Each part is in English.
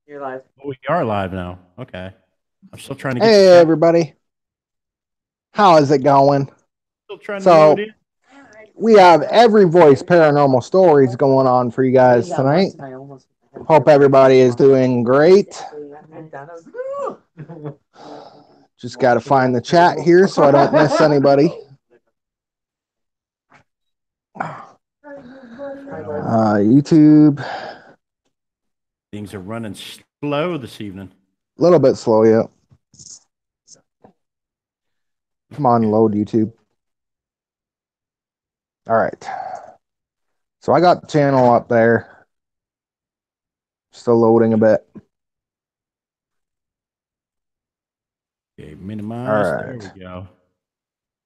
You're live. Oh, we are live now. Okay. I'm still trying to get the Hey chat. everybody, how is it going? Still trying to load So in. we have every voice paranormal stories going on for you guys tonight. Hope everybody is doing great. Just got to find the chat here so I don't miss anybody. YouTube, Things are running slow this evening. a little bit slow yet. Come on, load YouTube. All right. So I got the channel up there. Still loading a bit. Okay, All minimize. There we right. go.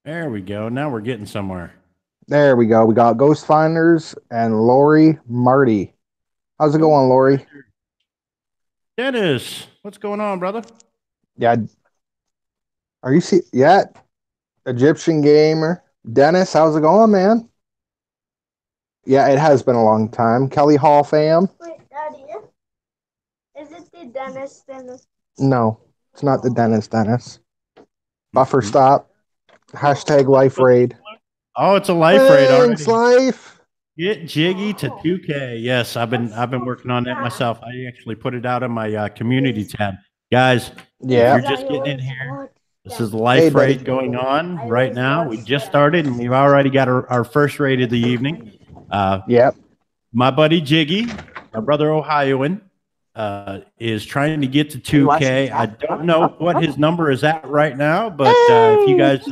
There we go. Now we're getting somewhere. There we go. We got Ghost Finders and Lori Marty. How's it going, Lori? Dennis, what's going on, brother? Yeah. Are you see? Yeah. Egyptian gamer. Dennis, how's it going, man? Yeah, it has been a long time. Kelly Hall fam. Wait, Daddy, is it the Dennis? No, it's not the Dennis. Buffer stop. Hashtag life raid. Oh, it's a life raid Thanks, already. life. Get jiggy to 2K. Yes, I've been working on that myself. I actually put it out on my community tab. Guys, Yeah. if you're just getting in here, this is the Hey, life buddy. raid going on right now. We just started and we've already got our first raid of the evening. Yep. My buddy Jiggy, my brother Ohioan, is trying to get to 2K. I don't know what his number is at right now, but if you guys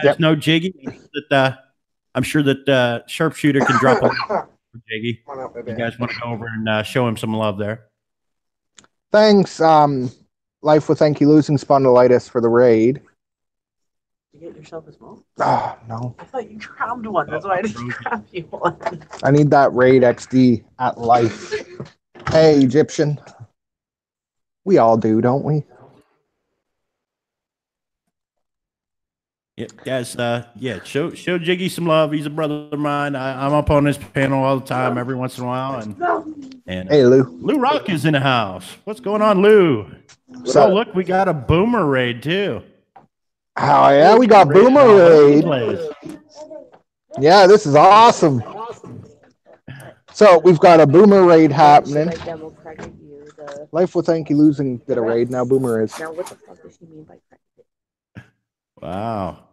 Yep. know Jiggy, I'm sure that Sharpshooter can drop a link for Jiggy. You guys want to go over and show him some love there? Thanks, Life with Thank You Losing Spondylitis for the raid. Did you get yourself a smoke? Oh, no. I thought you grabbed one. That's why I didn't grab you one. I need that raid XD at life. Hey, Egyptian. We all do, don't we? Yeah, guys. Yeah, show Jiggy some love. He's a brother of mine. I'm up on his panel all the time, every once in a while. And Hey, Lou. Lou Rock is in the house. What's going on, Lou? So, Oh, look, we got a boomer raid too. oh, yeah, we got Raid Boomer all over the Raid. place. Yeah, this is awesome. So, we've got a Boomer Raid happening. Life with Thank You Losing did a raid. Now Boomer is. Now, what the fuck does she mean by pregnant? Wow.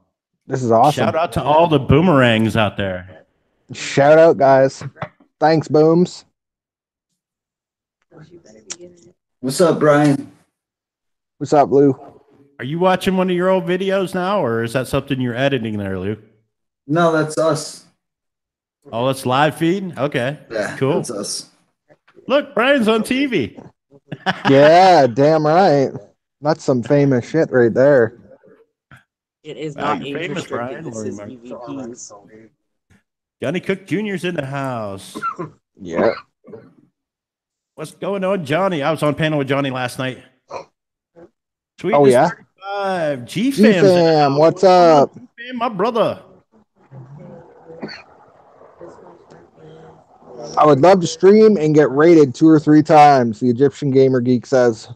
This is awesome. Shout out to all the boomerangs out there. Shout out, guys. Thanks, Booms. What's up, Brian? What's up, Lou? Are you watching one of your old videos now, or is that something you're editing there, Lou? No, that's us. Oh, it's live feed? Okay. Yeah, Cool. that's us. Look, Brian's on TV. Yeah, damn right. That's some famous shit right there. It is Wow, not you're age famous, restricted. Brian. This Lori is Mark. EVPs. Johnny Cook Jr.'s in the house. Yeah. What's going on, Johnny? I was on panel with Johnny last night. Sweetness Oh, yeah? 35. G-Fam's G-Fam, what's up? G-Fam, my brother. I would love to stream and get rated 2 or 3 times, the Egyptian Gamer Geek says.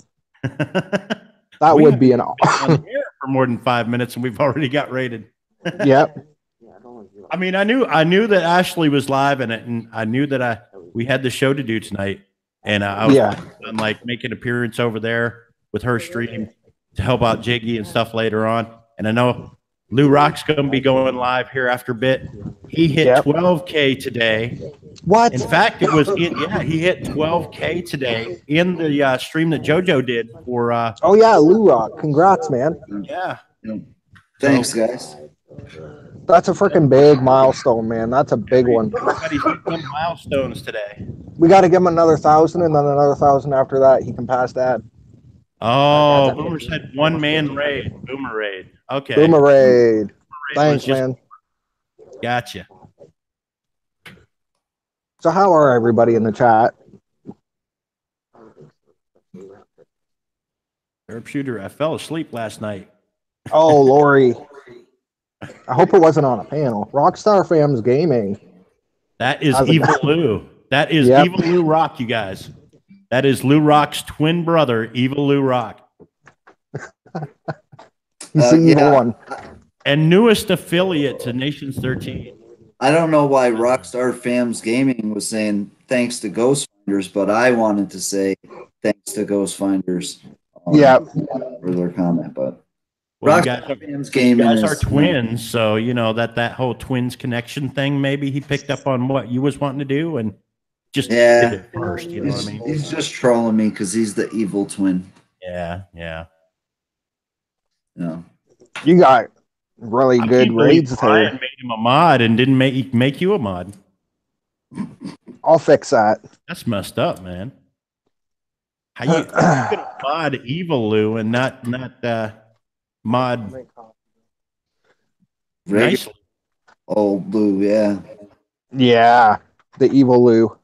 That would be an on the air for more than 5 minutes, and we've already got rated. Yep. I mean, I knew that Ashley was live in it, and I knew that we had the show to do tonight, and I was on, like, making an appearance over there with her stream to help out Jiggy and stuff later on. And I know Lou Rock's going to be going live here after a bit. He hit 12K today. What? In fact, he hit 12K today in the stream that JoJo did for. Oh yeah, Lou Rock. Congrats, man. Yeah. Thanks, guys. That's a freaking big milestone, man. That's a big one. Everybody's hitting some milestones today. We got to give him another 1,000, and then another 1,000 after that. He can pass that. Oh, Boomer said one man raid. Boomer raid. Okay. Boomer Raid. Thanks, man. Gotcha. So how are everybody in the chat? Sharpshooter, I fell asleep last night. Oh, Lori. I hope it wasn't on a panel. Rockstar Fams Gaming. That is Evil Lou. That is Evil Lou Rock, you guys. That is Lou Rock's twin brother, Evil Lou Rock. He's the evil one. And newest affiliate to Nations 13. I don't know why Rockstar Fams Gaming was saying thanks to Ghost Finders, but I wanted to say thanks to Ghost Finders. For their comment, but Well, Rockstar Fams Gaming are twins, so you know that whole twins connection thing. Maybe he picked up on what you was wanting to do and just did it first. You know what I mean? He's just trolling me because he's the evil twin. Yeah. No. You got really good raids Brian there. made him a mod and didn't make you a mod. I'll fix that. That's messed up, man. How you gonna mod Evil Lou and not mod nice? Old Lou, yeah. Yeah, the evil Lou.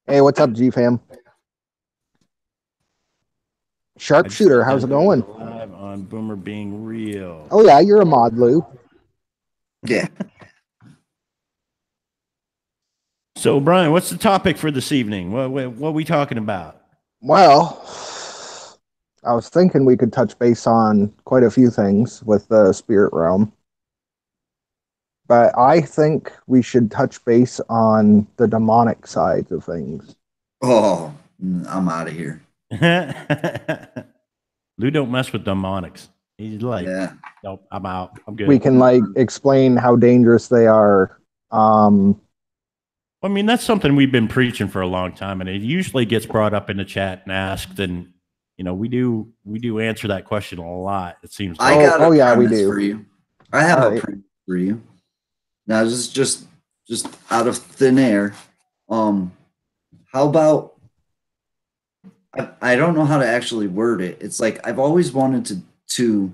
Hey, what's up, G-Fam? Sharpshooter, how's it going? Live on Boomer Being Real. Oh yeah, you're a mod, Lou. Yeah. So, Brian, what's the topic for this evening? What are we talking about? Well, I was thinking we could touch base on quite a few things with the spirit realm. But I think we should touch base on the demonic sides of things. Oh, I'm out of here. Lou don't mess with demonics. He's like, Yeah. nope, I'm out. I'm good. We can like explain how dangerous they are. I mean, that's something we've been preaching for a long time, and it usually gets brought up in the chat and asked, and you know, we do answer that question a lot. It seems. I got a we premise do. for you. I have a premise for you. Now, this is just out of thin air. How about? I don't know how to actually word it. It's like I've always wanted to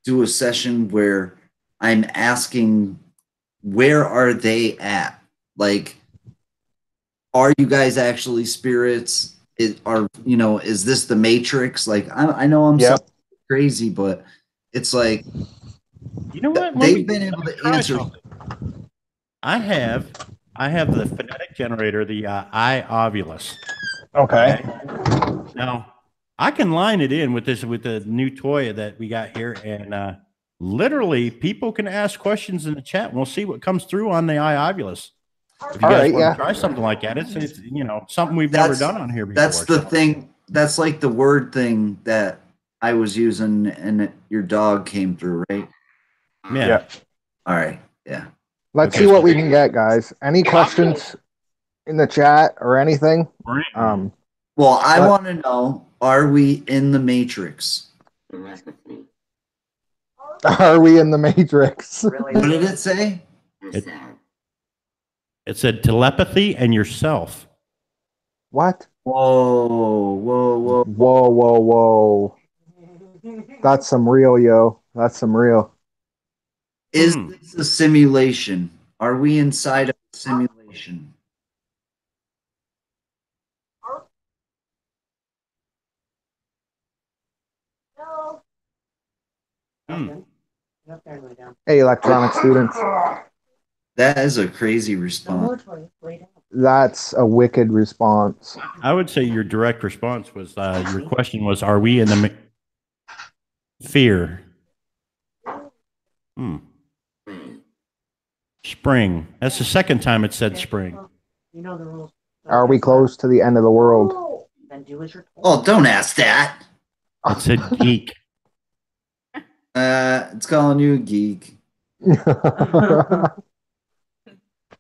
do a session where I'm asking, where are they at? Like, are you guys actually spirits? Is this the Matrix? Like, I know I'm so crazy, but it's like, you know what? They've been able to answer. I have the phonetic generator, the I Ovulus. Okay. Now I can line it in with the new toy that we got here, and literally people can ask questions in the chat, and we'll see what comes through on the I Ovulus. If you guys want to try something like that, it's something we've never done on here before. That's the thing. That's like the word thing that I was using, and your dog came through, right? Yeah. All right. Yeah. Let's see what we can get, guys. Any questions in the chat or anything? Well, I want to know: are we in the Matrix? Are we in the Matrix? Really? What did it say? It said telepathy and yourself. What? Whoa. Whoa. That's some real, yo. That's some real. Is this a simulation? Are we inside of a simulation? Hey, electronic students. That is a crazy response. That's a wicked response. I would say your direct response was your question was, are we in the fear? Spring. That's the second time it said spring. You know the rules. Are we close to the end of the world? Then do as you're told. Oh, don't ask that. It said geek. It's calling you a geek.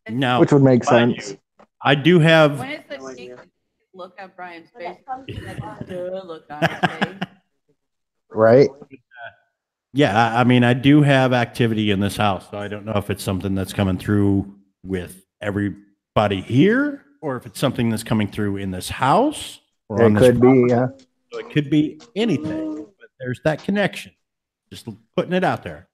Now, which would make sense. I do have. When is the geek look at Brian's face? Look on his face. Right? Yeah, I mean, I do have activity in this house, so I don't know if it's something that's coming through with everybody here, or if it's something that's coming through in this house. Or it could be, yeah. So it could be anything, but there's that connection. Just putting it out there.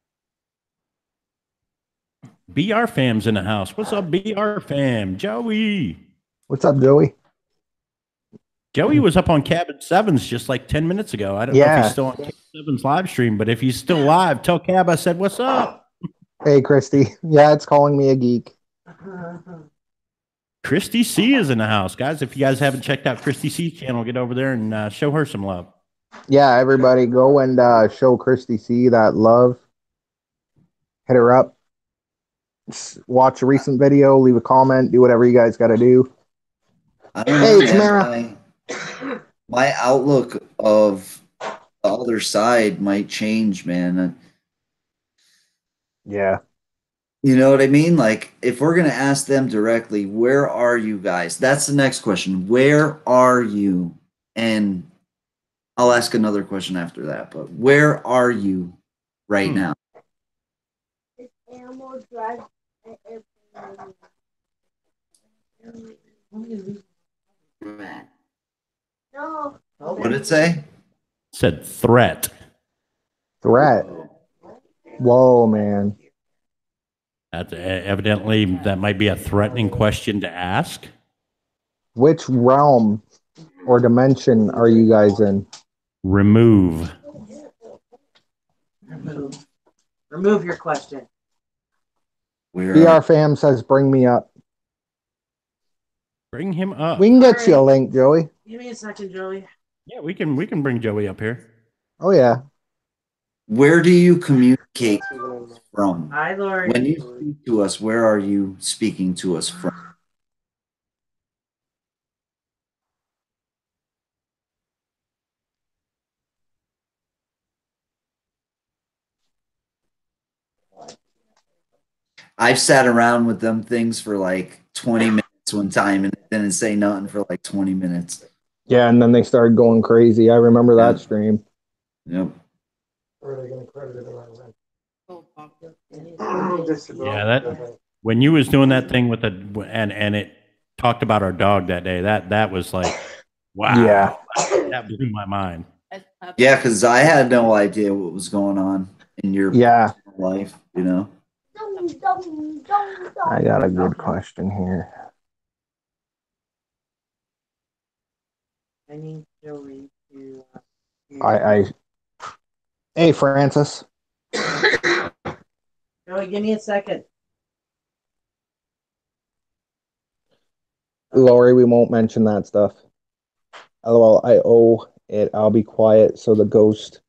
BR fam's in the house. What's up, BR fam? Joey. What's up, Joey? Joey was up on Cabin 7's just like 10 minutes ago. I don't know if he's still on Cabin 7's live stream, but if he's still live, tell Cab I said, what's up? Hey, Christy. Yeah, it's calling me a geek. Christy C is in the house, guys. If you guys haven't checked out Christy C's channel, get over there and show her some love. Yeah, everybody go and show Christy C that love. Hit her up. Watch a recent video, leave a comment, do whatever you guys got to do. I don't Hey, know, it's man. Mara. My outlook of the other side might change, man. Yeah. You know what I mean? Like, if we're going to ask them directly, where are you guys? That's the next question. Where are you? And I'll ask another question after that, but where are you right now? This animal drives an airplane. No. What did it say? Said threat. Threat. Whoa, man. That's evidently that might be a threatening question to ask. Which realm or dimension are you guys in? Remove. Remove your question. BR fam says bring me up. Bring him up. We can get you a link, Joey. Give me a second, Joey. Yeah, we can bring Joey up here. Oh yeah. Where do you communicate from? Hi, Lori. When you speak to us, where are you speaking to us from? I've sat around with them things for like 20 minutes one time and didn't say nothing for like 20 minutes. Yeah, and then they started going crazy. I remember that Yeah. stream. Yep. Yeah, that when you was doing that thing with the and it talked about our dog that day. That was like, wow. Yeah. That blew my mind. Yeah, because I had no idea what was going on in your Yeah. life, you know. I got a good question here. I need Joey to. Hey, Francis. Joey, give me a second. Lori, we won't mention that stuff. LOL, I owe it. I'll be quiet so the ghost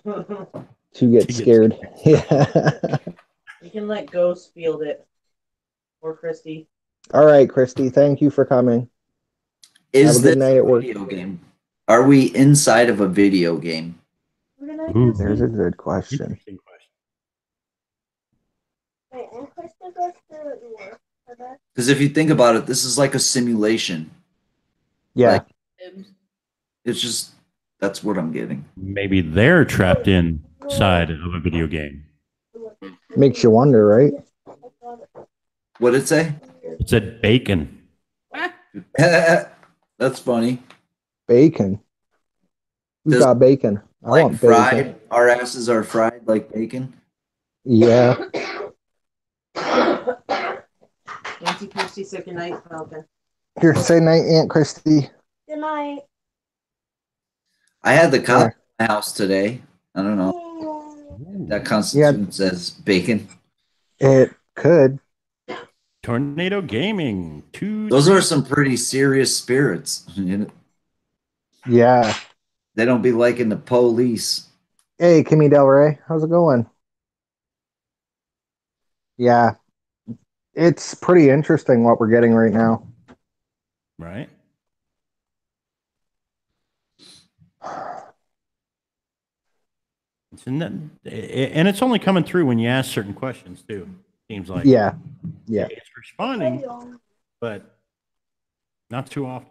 to get scared. Yeah. You can let Ghost field it. Or Christy. All right, Christy. Thank you for coming. Is Have a good this night a at work. video game? Are we inside of a video game? Ooh. There's a good question. Interesting question. Wait, and Krista goes to work for that? Because if you think about it, this is like a simulation. Yeah. Like, it's just, that's what I'm getting. Maybe they're trapped inside of a video game. Makes you wonder, right? What did it say? It said bacon. That's funny. Bacon. Who's Does- got bacon? I Like want bacon. fried, our asses are fried like bacon. Yeah. Auntie Christy said goodnight, Falcon. Here, say night, Aunt Christy. Good night. I had the cop in my house today. I don't know. That constitutes as bacon. It could. Tornado Gaming. Those are some pretty serious spirits. Yeah. They don't be liking the police. Hey, Kimmy Del Rey. How's it going? Yeah. It's pretty interesting what we're getting right now. Right. And it's only coming through when you ask certain questions too. Seems like. Yeah. Yeah. It's responding, but not too often.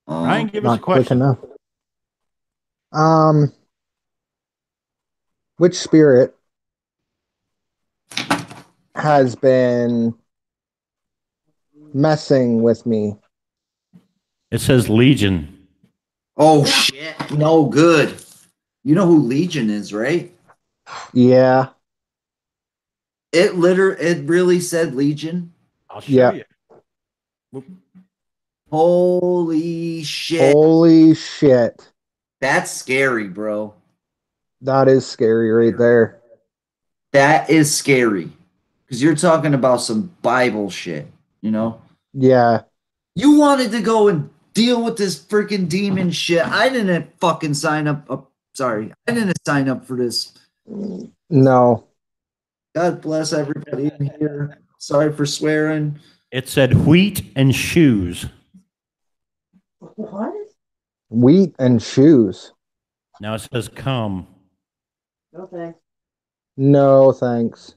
Ryan, give us a Not quick question. enough. Which spirit has been messing with me? It says Legion. Oh shit! No good. You know who Legion is, right? Yeah. It really said Legion. I'll show you. Holy shit! Holy shit. That's scary, bro. That is scary right there. That is scary. Because you're talking about some Bible shit, you know? Yeah. You wanted to go and deal with this freaking demon shit. I didn't fucking sign up. Sorry, I didn't sign up for this. No. God bless everybody in here. Sorry for swearing. It said wheat and shoes. What? Wheat and shoes. Now it says come. No thanks. No, thanks.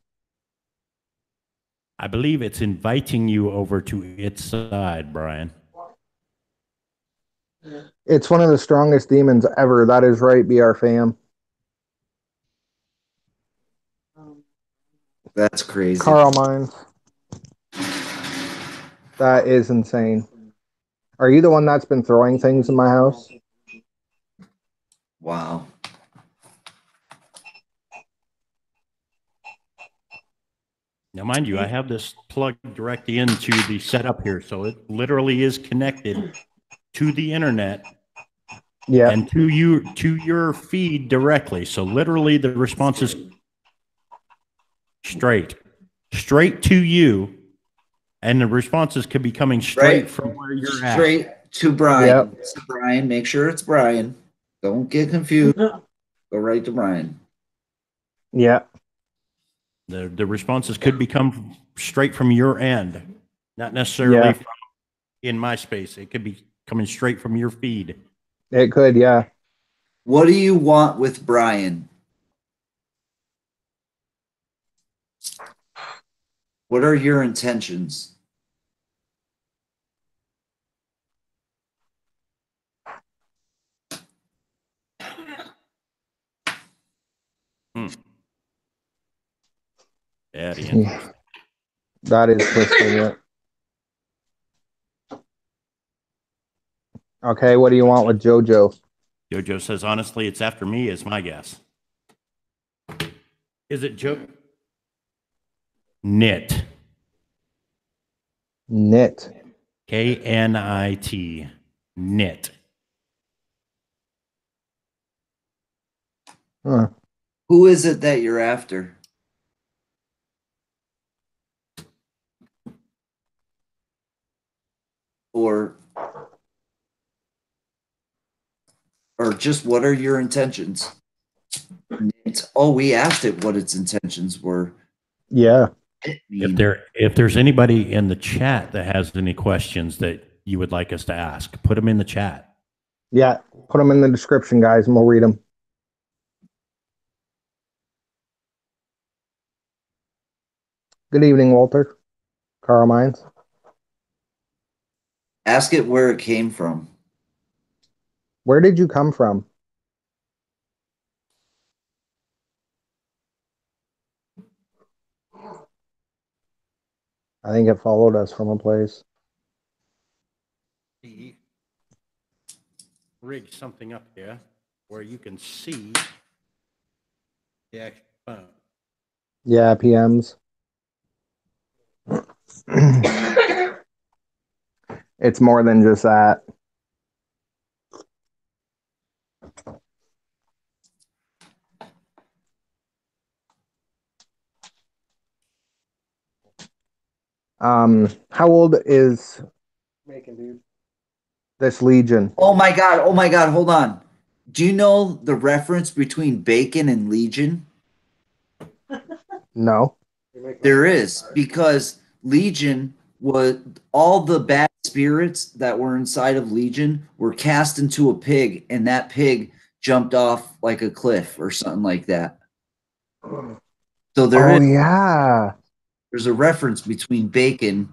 I believe it's inviting you over to its side, Brian. It's one of the strongest demons ever. That is right, BR fam. That's crazy. Carl Mines. That is insane. Are you the one that's been throwing things in my house? Wow. Now, mind you, I have this plugged directly into the setup here, so it literally is connected to the internet Yeah. and to your feed directly. So literally, the response is straight to you, and the responses could be coming straight Right. from where you're at. Straight to Brian. Yep. It's Brian. Make sure it's Brian. Don't get confused. Go right to Brian. Yeah. The responses could become straight from your end, not necessarily from in my space. It could be coming straight from your feed. It could, yeah. What do you want with Brian? What are your intentions? Yeah, That is twisting it. Okay, what do you want with JoJo? JoJo says, honestly, it's after me, is my guess. Is it Joe? Knit. Knit. Knit. Knit. Huh. Who is it that you're after? Or just what are your intentions? Oh, we asked it what its intentions were. Yeah. If there's anybody in the chat that has any questions that you would like us to ask, put them in the chat. Yeah. Put them in the description, guys, and we'll read them. Good evening, Walter. Carl Mines. Ask it where it came from. Where did you come from? I think it followed us from a place. Rig something up here where you can see the actual phone. Yeah, PMs. It's more than just that. How old is this Legion? Oh my God. Oh my God. Hold on. Do you know the reference between bacon and Legion? No. There is, because Legion was all the bad spirits that were inside of Legion were cast into a pig, and that pig jumped off like a cliff or something like that. So Yeah. there's a reference between bacon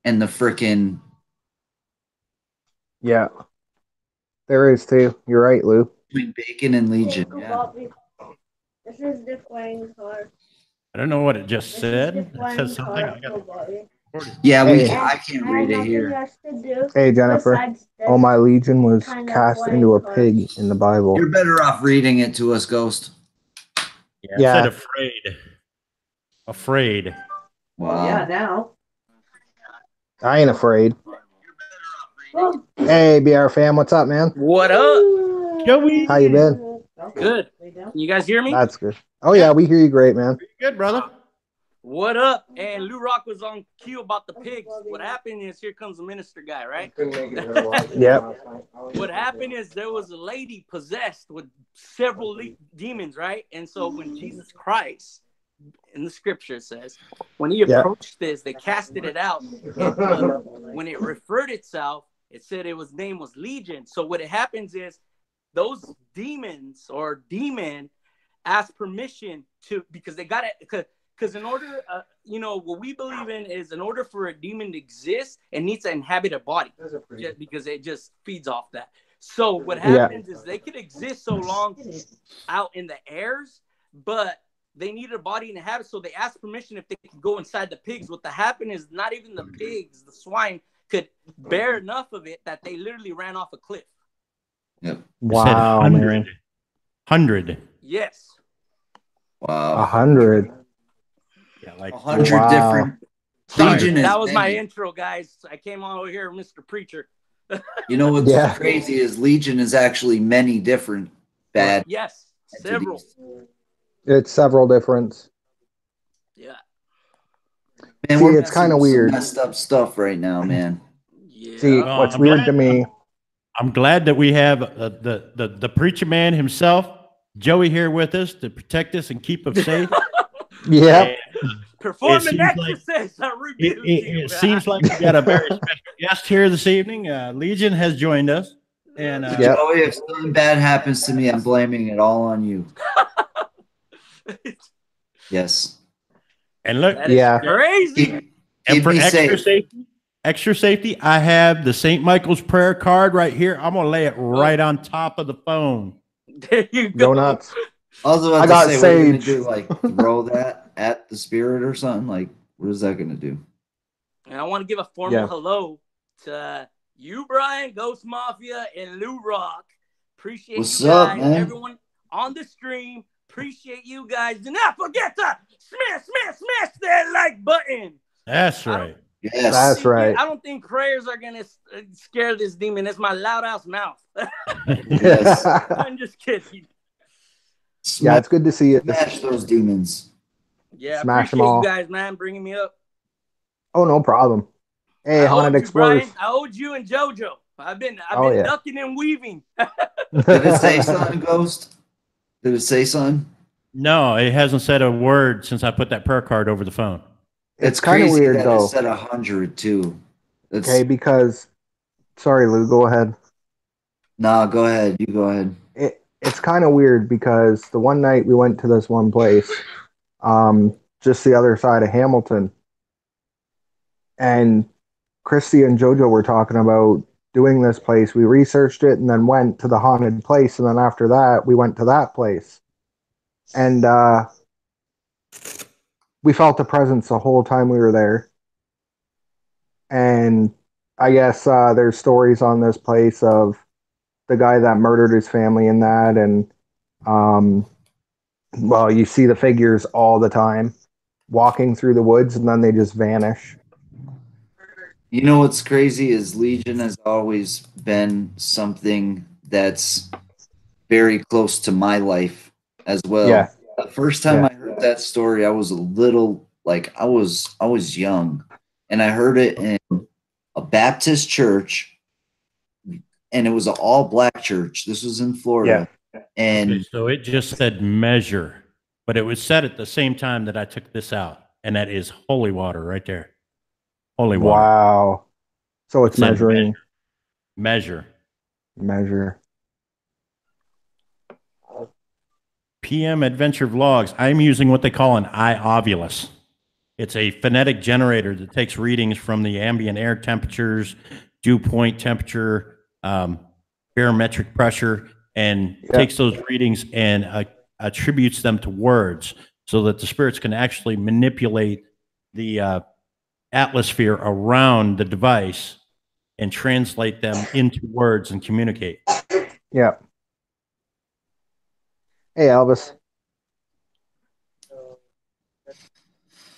and the frickin' Yeah. There is too. You're right, Lou. between bacon and Legion. Yeah. This is the flying car. I don't know what it just said. It says something. I got Yeah, Hey. I can't read it here. Hey, Jennifer. Oh, my Legion was cast into a pig in the Bible. You're better off reading it to us, Ghost. Yeah, it said afraid. Afraid. Wow. Yeah, now. I ain't afraid. Hey, BR fam, what's up, man? What up? Joey. How you been? Good. Can you guys hear me? That's good. Oh yeah, we hear you great, man. Good, brother. What up? And Lou Rock was on cue about the pigs. What happened is, here comes the minister guy, right? Yep. What happened is there was a lady possessed with several demons, right? And so when Jesus Christ, in the scripture says, when he approached this, they casted it out. And when it referred itself, it said name was Legion. So what happens is those demons or demon ask permission to, because they got it. Because in order, what we believe in is, in order for a demon to exist, it needs to inhabit a body, because it just feeds off that. So what happens is they could exist so long out in the airs, but they need a body and a habit. So they ask permission if they could go inside the pigs. What happened is, not even the pigs, the swine, could bear enough of it that they literally ran off a cliff. Yep. Wow, 100. Yes. Wow. 100. Yeah, like 100 different. Legion That was my many. intro, guys. I came on over here, Mr. Preacher. You know what's crazy is Legion is actually many different bad. Yes, several. It's several different. Yeah. Man, See, we're it's kind of messing with some weird. messed up stuff right now, man. Yeah. See, what's weird to me. I'm glad that we have the preacher man himself, Joey, here with us to protect us and keep us safe. Yeah. Perform an exorcist. I rebuke you. It seems like we got a very special guest here this evening. Legion has joined us. And Joey, if something bad happens to me, I'm blaming it all on you. Yes. And look, crazy. And for safe. extra safety, I have the St. Michael's prayer card right here. I'm gonna lay it right on top of the phone. There you go. Go nuts. I was about I to got say, what are you gonna sage. do? Like throw that at the spirit or something? Like, what is that gonna do? And I want to give a formal hello to you, Brian, Ghost Mafia, and Lou Rock. Appreciate What's you guys, up, man? everyone on the stream. Appreciate you guys. Do not forget to smash that like button. That's right. Yes, That's right. I don't think prayers are gonna scare this demon. It's my loud ass mouth. Yes. I'm just kidding. Yeah, it's good to see you. Smash those demons. Yeah, Smash them appreciate all. you guys, man, bringing me up. Oh, no problem. Hey, I Haunted owed you, Explorers. Brian. I owed you and JoJo. I've been yeah. ducking and weaving. Did it say something, Ghost? Did it say something? No, it hasn't said a word since I put that prayer card over the phone. It's kind of weird, that though. It said 100 too. Okay, because sorry, Lou, go ahead. Nah, go ahead. You go ahead. It's kind of weird because the one night we went to this one place, just the other side of Hamilton, and Christy and JoJo were talking about doing this place. We researched it and then went to the haunted place, and then after that, we went to that place, and we felt the presence the whole time we were there. And I guess there's stories on this place of the guy that murdered his family in that, and well, you see the figures all the time walking through the woods, and then they just vanish. You know what's crazy is Legion has always been something that's very close to my life as well. Yeah. The first time I heard that story, I was a little I was young, and I heard it in a Baptist church, and it was an all-black church. This was in Florida. And Okay, so it just said measure, but it was said at the same time that I took this out, and that is holy water right there. Holy water. Wow. So it's It said measuring. Measure. PM Adventure Vlogs. I'm using what they call an iOvulus. It's a phonetic generator that takes readings from the ambient air temperatures, dew point temperature, barometric pressure, and takes those readings and attributes them to words so that the spirits can actually manipulate the atmosphere around the device and translate them into words and communicate. Yeah. Hey, Elvis.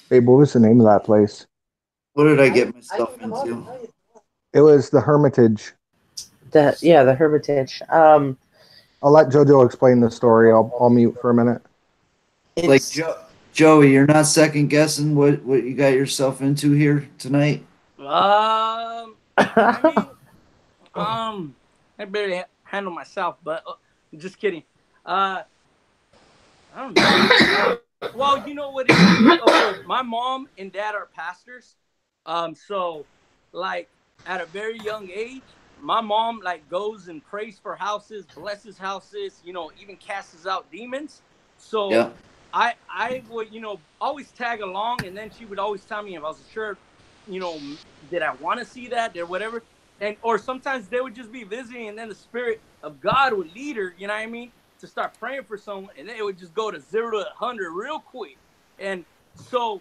Babe, what was the name of that place? what did I get myself into? It was the Hermitage. The Hermitage. I'll let JoJo explain the story. I'll mute for a minute. Like It's Joey, you're not second guessing what you got yourself into here tonight? I mean, I barely handle myself, but just kidding. I don't know. Well, you know what it is? Okay, my mom and dad are pastors. So like at a very young age, my mom like goes and prays for houses, blesses houses, even casts out demons. So Yeah. I would, always tag along, and then she would always tell me if I was sure, did I want to see that or whatever. And or sometimes they would just be visiting, and then the spirit of God would lead her, you know what I mean, to start praying for someone, and then it would just go to 0 to 100 real quick. And so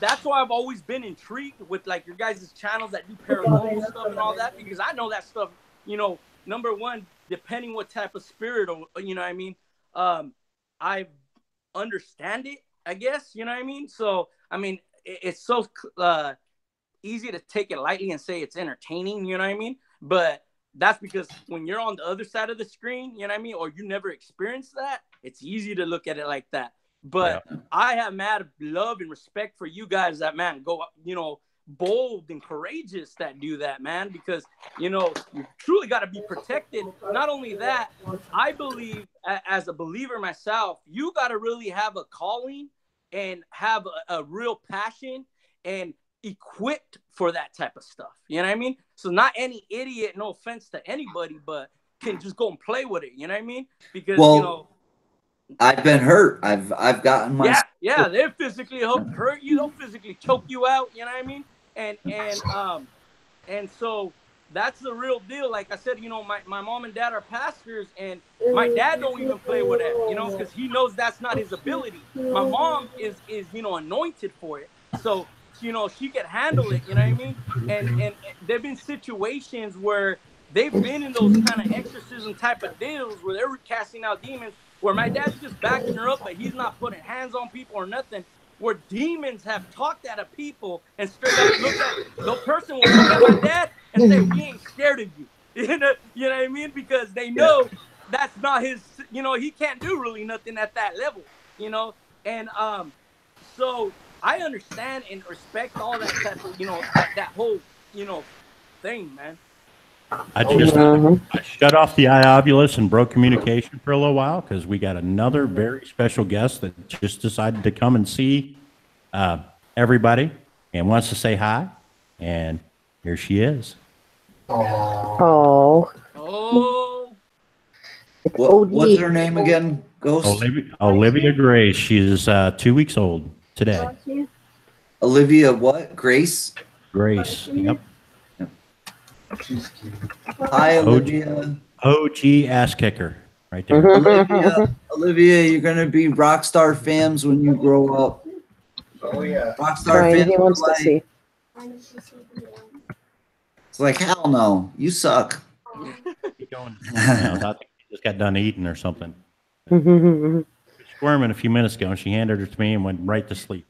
that's why I've always been intrigued with like your guys' channels that do paranormal stuff and all that, because I know that stuff, number one, depending what type of spirit or what I mean, I understand it, I guess, you know what I mean? So I mean, it's so easy to take it lightly and say it's entertaining, you know what I mean? But that's because when you're on the other side of the screen, you know what I mean, or you never experienced that, it's easy to look at it like that. But yeah. I have mad love and respect for you guys that, man, go, bold and courageous that do that, man, because, you truly got to be protected. Not only that, I believe as a believer myself, you got to really have a calling and have a real passion and equipped for that type of stuff. You know what I mean? So not any idiot, no offense to anybody, but can just go and play with it. You know what I mean? Because, I've been hurt. I've gotten my they're physically hurt you. They'll physically choke you out. You know what I mean? And so that's the real deal. Like I said, my mom and dad are pastors, and my dad don't even play with that, because he knows that's not his ability. My mom is anointed for it, so she can handle it. You know what I mean? And there've been situations where they've been in those kind of exorcism type of deals where they're casting out demons, where my dad's just backing her up, but he's not putting hands on people or nothing. Where demons have talked at a people and straight up look at the person will look at my dad and say, "We ain't scared of you." You know what I mean? Because they know that's not his. He can't do really nothing at that level. And so I understand and respect all that type of that whole thing, man. I shut off the iObulus and broke communication for a little while because we got another very special guest that just decided to come and see everybody and wants to say hi. And here she is. Oh. What's her name again? Ghost? Olivia Grace. She's 2 weeks old today. Olivia what? Grace? Grace. Yep. Hi, Olivia. OG ass kicker, right there. Olivia, you're gonna be Rockstar fans when you grow up. Oh yeah, Rockstar fans. He wants to see. It's like hell no, you suck. Keep going. I think she just got done eating or something. She was squirming a few minutes ago, and she handed her to me and went right to sleep.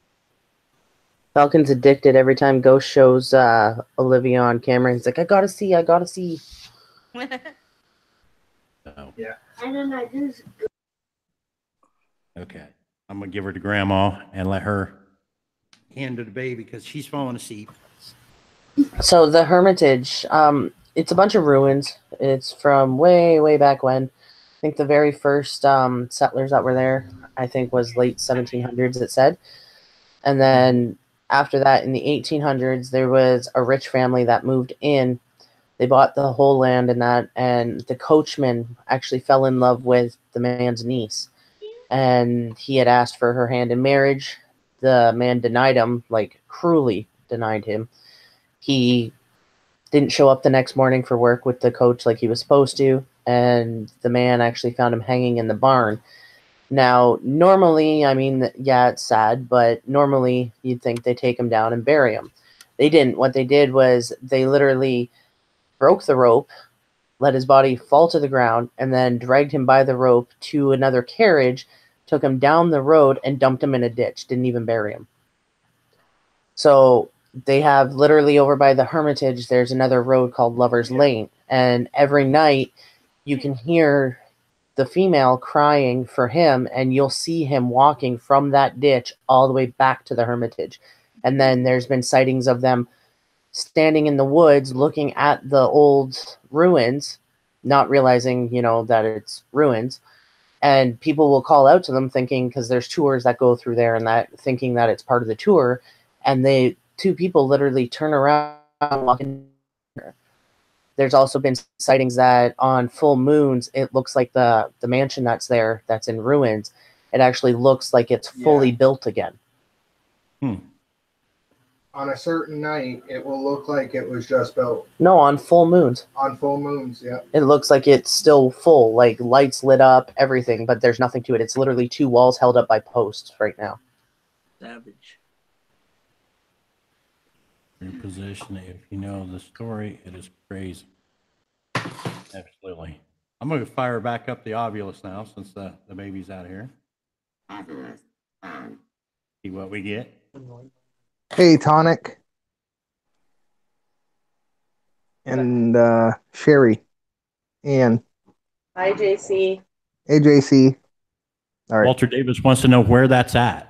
Falcon's addicted every time Ghost shows Olivia on camera. He's like, I gotta see. So, yeah. Okay. I'm going to give her to Grandma and let her hand to the baby because she's falling asleep. So the Hermitage, it's a bunch of ruins. It's from way, way back when. I think the very first settlers that were there, I think, was late 1700s, it said. And then after that, in the 1800s, there was a rich family that moved in. They bought the whole land and that, and the coachman actually fell in love with the man's niece. And he had asked for her hand in marriage. The man denied him, like cruelly denied him. He didn't show up the next morning for work with the coach like he was supposed to, and the man actually found him hanging in the barn. Now, normally, I mean, yeah, it's sad, but normally you'd think they take him down and bury him. They didn't. What they did was they literally broke the rope, let his body fall to the ground, and then dragged him by the rope to another carriage, took him down the road, and dumped him in a ditch. Didn't even bury him. So they have literally over by the Hermitage, there's another road called Lover's Lane, and every night you can hear the female crying for him, and you'll see him walking from that ditch all the way back to the Hermitage. And then there's been sightings of them standing in the woods looking at the old ruins, not realizing, that it's ruins. And people will call out to them thinking, because there's tours that go through there and that thinking that it's part of the tour. And two people literally turn around and walk in. There's also been sightings that on full moons, it looks like the mansion that's in ruins. It actually looks like it's fully built again. On a certain night, it will look like it was just built. No, on full moons. On full moons, yeah. It looks like it's still full, like lights lit up, everything, but there's nothing to it. It's literally two walls held up by posts right now. Savage. Your position, if you know the story, it is crazy. Absolutely. I'm going to fire back up the Ovulus now since the baby's out here. See what we get. Hey, Tonic. And Sherry. Ann. Hi, JC. Hey, JC. All right. Walter Davis wants to know where that's at.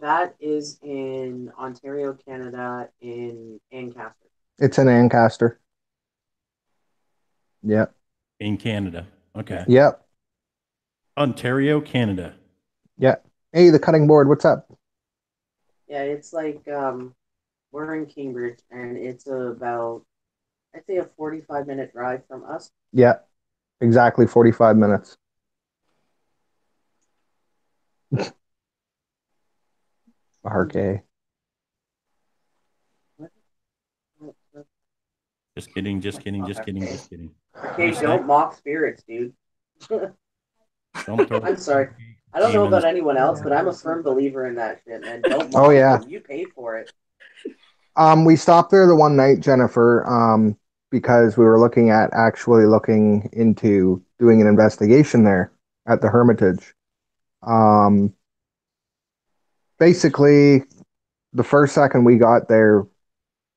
That is in Ontario, Canada, in Ancaster. It's in Ancaster. Yep. In Canada. Okay. Yep. Ontario, Canada. Yeah. Hey, the cutting board. What's up? Yeah, it's like we're in Cambridge, and it's about, I'd say, a 45-minute drive from us. Yeah. Exactly 45 minutes. RK. Just kidding, just kidding, just kidding, just kidding. Okay, don't mock spirits, dude. Don't throw I'm sorry. I don't know about anyone else, but I'm a firm believer in that shit, man. Don't mock them. You pay for it. We stopped there the one night, Jennifer, because we were looking into doing an investigation there at the Hermitage. Basically, the first second we got there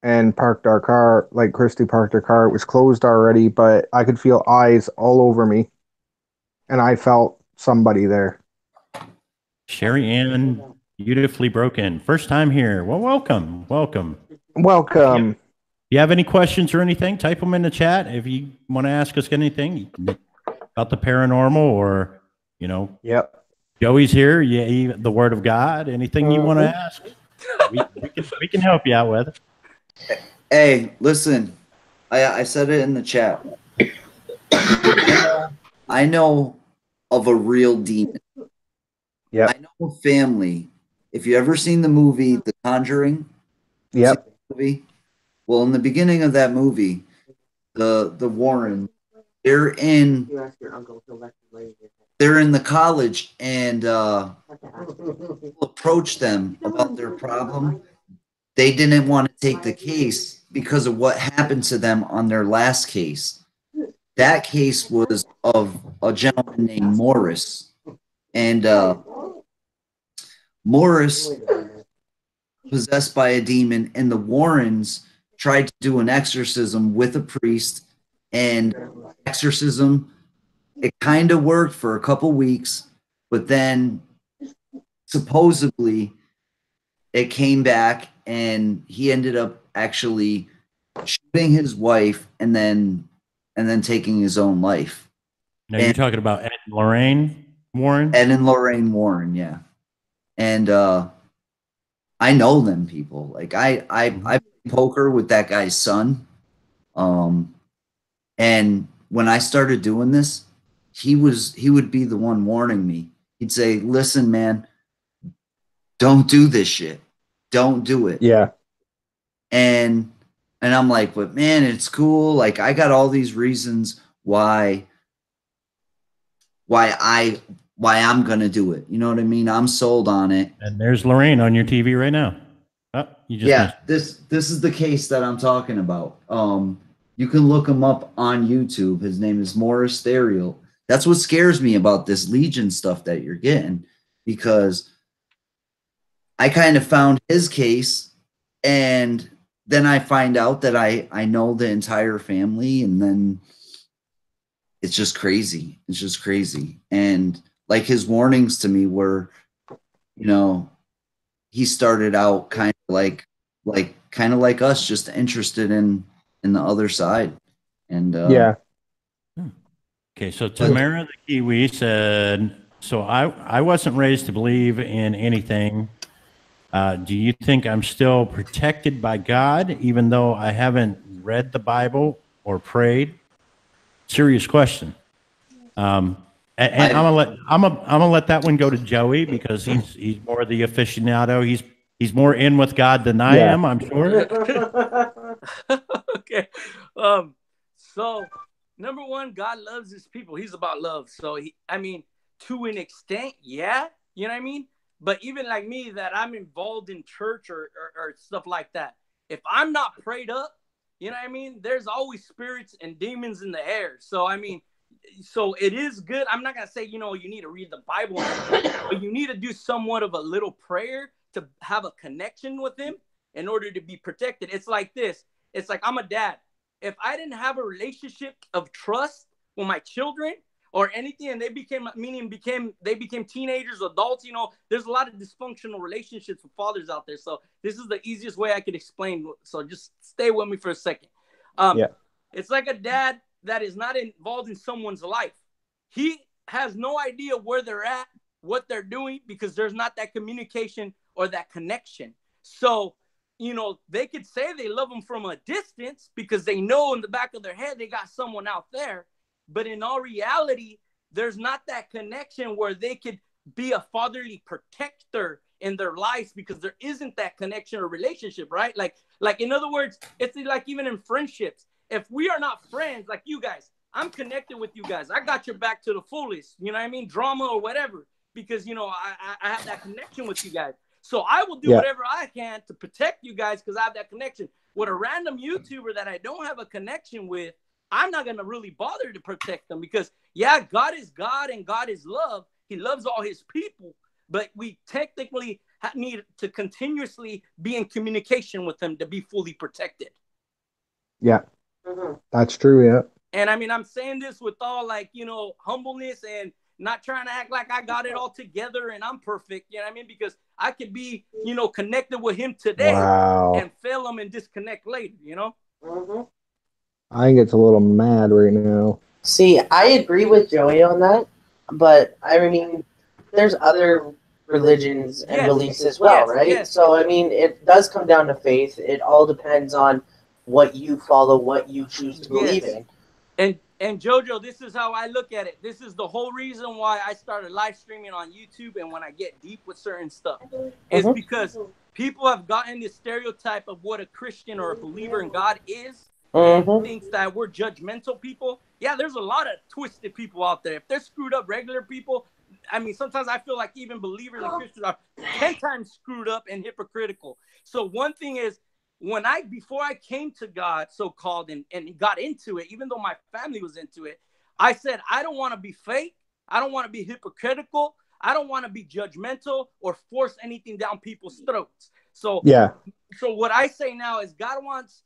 and parked our car, like Christy parked her car, it was closed already, but I could feel eyes all over me, and I felt somebody there. Sherry Ann, beautifully broken. First time here. Well, welcome. Welcome. You have any questions or anything, type them in the chat. If you want to ask us anything about the paranormal or, Yep. Joey's here. Yeah, the word of God. Anything you want to ask, we can help you out with. Hey, listen, I said it in the chat. I know of a real demon. Yeah. I know a family. If you ever seen the movie The Conjuring, yep. Movie? Well, in the beginning of that movie, the Warren, they're in the college, and people approach them about their problem. They didn't want to take the case because of what happened to them on their last case. That case was of a gentleman named Morris, and Morris possessed by a demon, and the Warrens tried to do an exorcism with a priest, and exorcism, it kind of worked for a couple weeks, but then supposedly it came back, and he ended up actually shooting his wife and then taking his own life. Now you're talking about Ed and Lorraine Warren? Ed and Lorraine Warren, yeah. And I know them people. Like I play poker with that guy's son. And when I started doing this, he would be the one warning me. He'd say, "Listen, man, don't do this shit. Don't do it." Yeah. And I'm like, "But man, it's cool. Like I got all these reasons why I'm gonna do it. You know what I mean? I'm sold on it." And there's Lorraine on your TV right now. Oh, you just missed. This is the case that I'm talking about. You can look him up on YouTube. His name is Morris Therial. That's what scares me about this Legion stuff that you're getting, because I kind of found his case, and then I find out that I know the entire family, and then it's just crazy. It's just crazy. And like his warnings to me were, you know, he started out kind of like us, just interested in the other side. And Yeah. Okay, so Tamara the Kiwi said, so I wasn't raised to believe in anything. Do you think I'm still protected by God, even though I haven't read the Bible or prayed? Serious question. And I'm gonna let that one go to Joey because he's more the aficionado. He's more in with God than I am, I'm sure. Okay. So number one, God loves his people. He's about love. So I mean, to an extent, yeah, you know what I mean? But even like me, that I'm involved in church or stuff like that. If I'm not prayed up, you know what I mean? There's always spirits and demons in the air. So I mean, so it is good. I'm not gonna say, you need to read the Bible, but you need to do somewhat of a little prayer to have a connection with him in order to be protected. It's like this. It's like I'm a dad. If I didn't have a relationship of trust with my children or anything, and they became teenagers, adults, there's a lot of dysfunctional relationships with fathers out there. So this is the easiest way I could explain. So just stay with me for a second. It's like a dad that is not involved in someone's life. He has no idea where they're at, what they're doing, because there's not that communication or that connection. So, they could say they love them from a distance because they know in the back of their head they got someone out there. But in all reality, there's not that connection where they could be a fatherly protector in their lives because there isn't that connection or relationship, right? Like in other words, it's like even in friendships. If we are not friends, like you guys, I'm connected with you guys. I got your back to the fullest, you know what I mean? Drama or whatever, because, I have that connection with you guys. So I will do whatever I can to protect you guys because I have that connection. With a random YouTuber that I don't have a connection with, I'm not going to really bother to protect them because, God is God and God is love. He loves all his people, but we technically need to continuously be in communication with them to be fully protected. Yeah. That's true, yeah. And I mean, I'm saying this with all humbleness and not trying to act like I got it all together and I'm perfect. You know what I mean? Because I could be, connected with him today and fail him and disconnect later, I think it's a little mad right now. See, I agree with Joey on that, but I mean, there's other religions and beliefs as well, right? So, I mean, it does come down to faith. It all depends on what you follow, what you choose to believe in. And Jojo, this is how I look at it. This is the whole reason why I started live streaming on YouTube and when I get deep with certain stuff. Is because people have gotten this stereotype of what a Christian or a believer in God is and thinks that we're judgmental people. Yeah, there's a lot of twisted people out there. If they're screwed up regular people, I mean, sometimes I feel like even believers and Christians are 10 times screwed up and hypocritical. So one thing is, before I came to God, so-called, and got into it, even though my family was into it, I said, I don't want to be fake. I don't want to be hypocritical. I don't want to be judgmental or force anything down people's throats. So what I say now is God wants,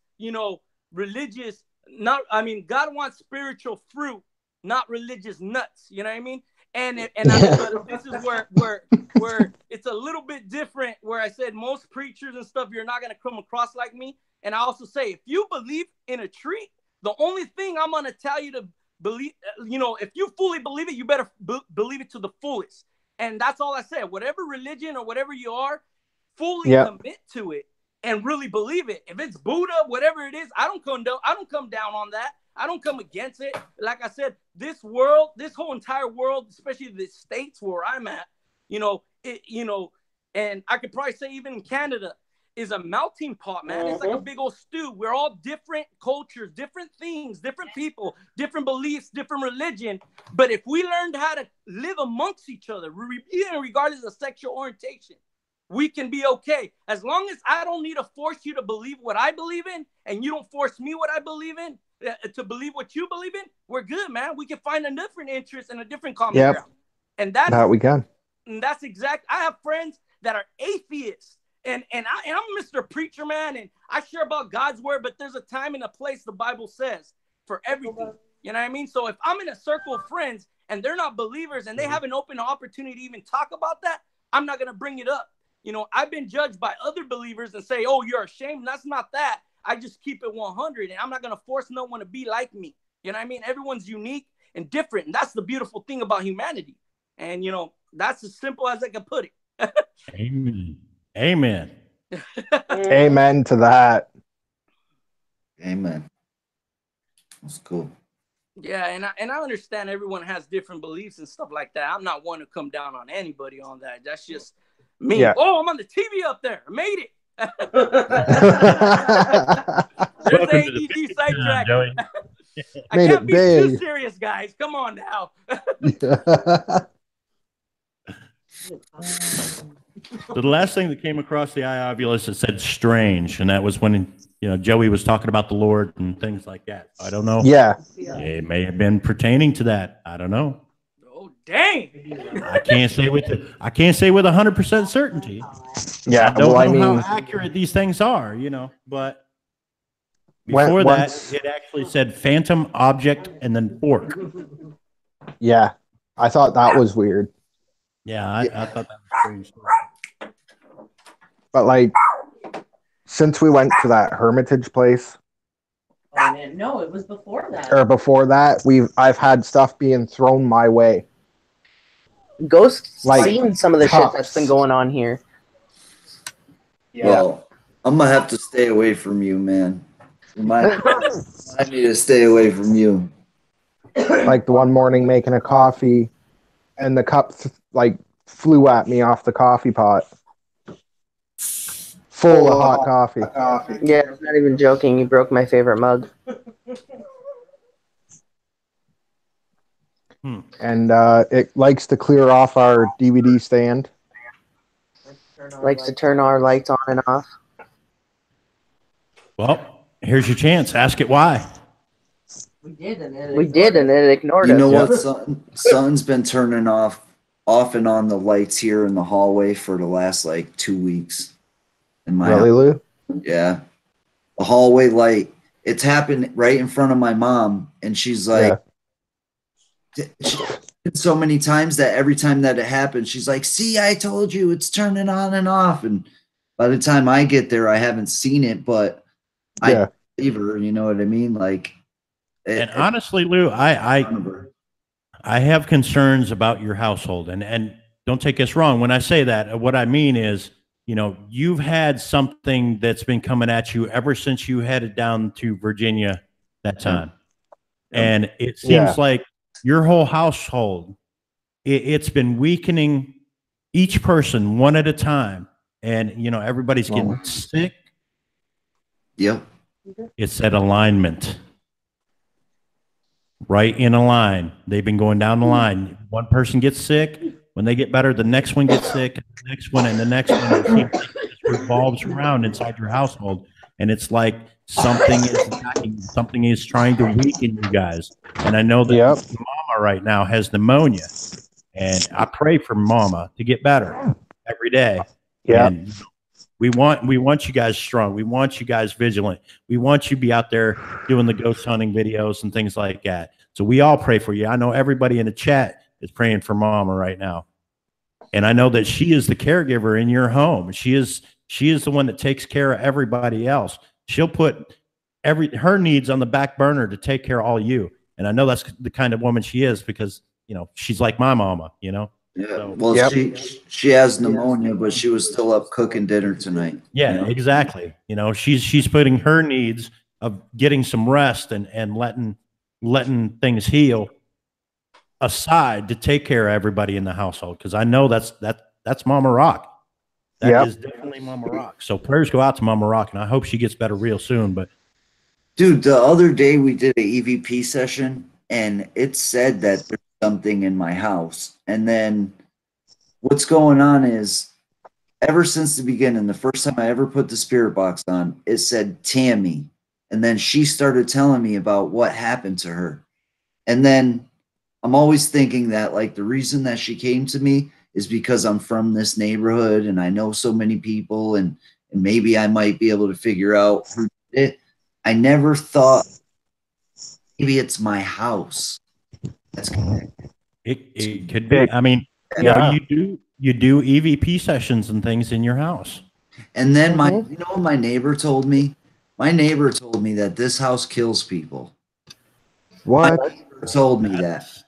God wants spiritual fruit, not religious nuts. You know what I mean? And this is where it's a little bit different, where I said most preachers and stuff, you're not going to come across like me. And I also say, if you believe in a tree, the only thing I'm going to tell you to believe, if you fully believe it, you better believe it to the fullest. And that's all I said. Whatever religion or whatever you are, fully commit to it and really believe it. If it's Buddha, whatever it is, I don't come down on that. I don't come against it. Like I said, this whole entire world, especially the states where I'm at, and I could probably say even in Canada, is a melting pot, man. It's like a big old stew. We're all different cultures, different things, different people, different beliefs, different religion. But if we learned how to live amongst each other, even regardless of sexual orientation, we can be okay. As long as I don't need to force you to believe what I believe in, and you don't force me what I believe in, to believe what you believe in, we're good, man. We can find a different interest and a different common ground. And that we can. And that's exact. I have friends that are atheists, and I'm Mr. Preacher Man, and I share about God's word, but there's a time and a place the Bible says for everything. You know what I mean? So if I'm in a circle of friends and they're not believers and they have an open opportunity to even talk about that, I'm not going to bring it up. You know, I've been judged by other believers and say, oh, you're ashamed. That's not that. I just keep it 100, and I'm not going to force no one to be like me. You know what I mean? Everyone's unique and different, and that's the beautiful thing about humanity. And, you know, that's as simple as I can put it. Amen. Amen. Amen to that. Amen. That's cool. Yeah, and I understand everyone has different beliefs and stuff like that. I'm not one to come down on anybody on that. That's just me. Yeah. Oh, I'm on the TV up there. I made it. There's Welcome the to the ADD 50 sidetrack. Joey. I Made can't it be too big. serious, guys. Come on now. So the last thing that came across the eye ovulus, it said strange, and that was when, you know, Joey was talking about the Lord and things like that. I don't know. Yeah. It may have been pertaining to that. I don't know. Oh, dang. I can't say with 100% certainty. Yeah. I don't Well, I know mean, how accurate these things are, you know, but before once- that, it actually said phantom object and then fork. yeah, I thought that was weird. Yeah, I thought that was strange. But like, since we went to that Hermitage place, Oh man, no, it was before that. or before that, I've had stuff being thrown my way. Ghosts Like, seen some of the shit cups. that's been going on here. Well, I'm gonna have to stay away from you, man. I need to stay away from you. Like the one morning making a coffee, and the cup like flew at me off the coffee pot, full of hot coffee. Yeah, I'm not even joking. You broke my favorite mug. And it likes to clear off our DVD stand. Likes to turn our lights on and off. Well, here's your chance. Ask it why. We did, and it ignored You us. know what? Son's been turning off and on the lights here in the hallway for the last like 2 weeks. In my Really, Lou? Yeah. The hallway light. It's happened right in front of my mom, and she's like, so many times that every time that it happens, she's like, see, I told you it's turning on and off. And by the time I get there, I haven't seen it, but I believe her, you know what I mean? Like, and honestly, Lou, I have concerns about your household, and don't take us wrong. When I say that, what I mean is, you know, you've had something that's been coming at you ever since you headed down to Virginia that time. And it seems like your whole household, it's been weakening each person one at a time. And, you know, everybody's getting sick. Yep. It's that alignment. Right in a line. They've been going down the line. One person gets sick. When they get better, the next one gets sick, the next one, and the next one. It seems like it just revolves around inside your household. And it's like something is attacking, something is trying to weaken you guys. And I know that Mama right now has pneumonia. And I pray for Mama to get better every day. Yeah. And we want you guys strong. We want you guys vigilant. We want you to be out there doing the ghost hunting videos and things like that. So we all pray for you. I know everybody in the chat is praying for Mama right now. And I know that she is the caregiver in your home. She is the one that takes care of everybody else. She'll put her needs on the back burner to take care of all you. And I know that's the kind of woman she is because, you know, she's like my mama, you know? Yeah. So, well, she has pneumonia, but she was still up cooking dinner tonight. Yeah, you know? Exactly. You know, she's putting her needs of getting some rest and letting things heal aside to take care of everybody in the household. Cause I know that's Mama Rock. That is definitely Mama Rock. So prayers go out to Mama Rock, and I hope she gets better real soon. But dude, the other day we did an EVP session, and it said that there's something in my house. And then what's going on is, ever since the beginning, the first time I ever put the spirit box on, it said Tammy. And then she started telling me about what happened to her. And then I'm always thinking that, like, the reason that she came to me is because I'm from this neighborhood and I know so many people, and maybe I might be able to figure out who did it. I never thought maybe it's my house. That's It could be. I mean, Yeah. you do EVP sessions and things in your house. And then you know what my neighbor told me? My neighbor told me that this house kills people. What? My neighbor told me that.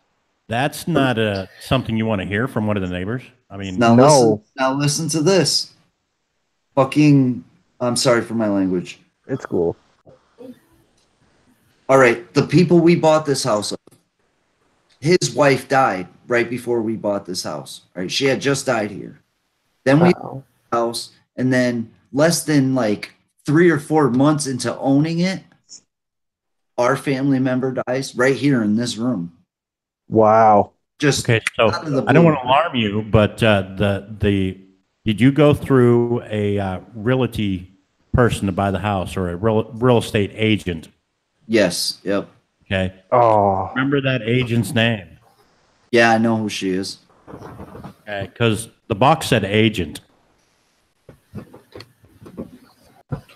That's not something you want to hear from one of the neighbors. I mean, No. Now listen to this. Fucking, I'm sorry for my language. It's cool. All right, the people we bought this house of, his wife died right before we bought this house. Right, she had just died here. Then we bought the house, and then less than like 3 or 4 months into owning it, our family member dies right here in this room. Wow. Just okay, so out of the I don't blue. want to alarm you, but did you go through a realty person to buy the house or a real estate agent? Yes. Yep. Okay. Oh. Remember that agent's name? Yeah, I know who she is. Okay, because the box said agent.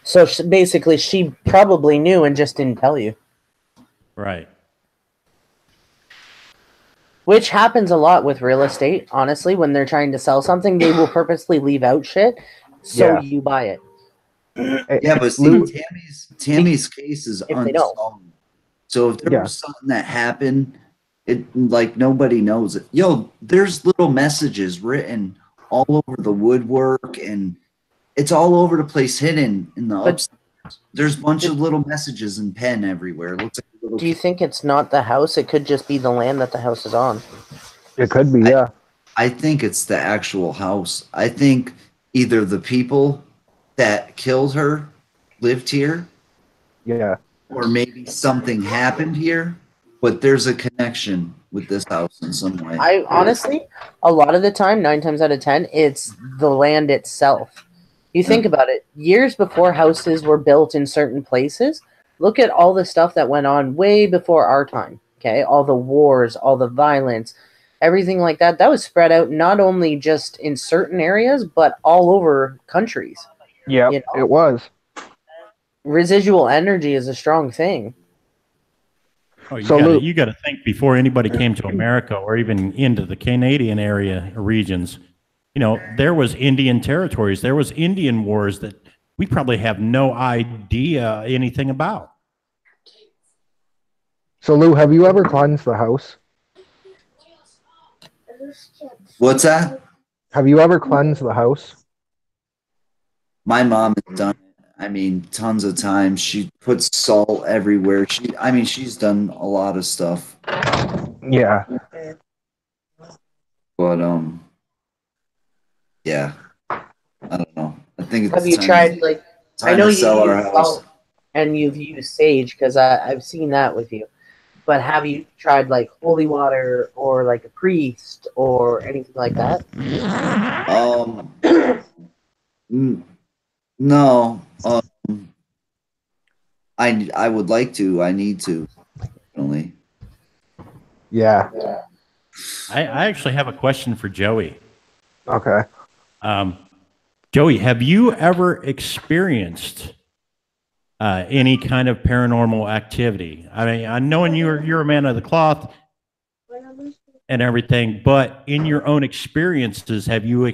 So basically, she probably knew and just didn't tell you. Right. Which happens a lot with real estate, honestly. When they're trying to sell something, they will purposely leave out shit so you buy it. Yeah, but see, Tammy's case is If they don't. unsolved. So if there was something that happened, it like nobody knows it. Yo, there's little messages written all over the woodwork, and it's all over the place, hidden in the upstairs. There's a bunch of little messages in pen everywhere. It looks like a little. Do you think it's not the house? It could just be the land that the house is on. It could be, yeah. I think it's the actual house. I think either the people that killed her lived here. Yeah. Or maybe something happened here, but there's a connection with this house in some way. I honestly, a lot of the time, 9 times out of 10, it's the land itself. You think about it, years before houses were built in certain places, look at all the stuff that went on way before our time, okay? All the wars, all the violence, everything like that, that was spread out not only just in certain areas, but all over countries. Yeah, it was. Residual energy is a strong thing. Oh, you got to think before anybody came to America or even into the Canadian area regions. You know, there was Indian territories, there was Indian wars that we probably have no idea anything about. So Lou, have you ever cleansed the house? What's that? Have you ever cleansed the house? My mom has done it. I mean, tons of times. She puts salt everywhere. She's done a lot of stuff. Yeah. But yeah. I don't know. I think it's Have you tried, like, I know to you sell our use house. salt and you've used sage because I've seen that with you. But have you tried like holy water or like a priest or anything like that? No. I would like to. I need to. Definitely. Yeah. I actually have a question for Joey. Okay. Joey, have you ever experienced any kind of paranormal activity? I mean, I know you're a man of the cloth and everything, but in your own experiences, have you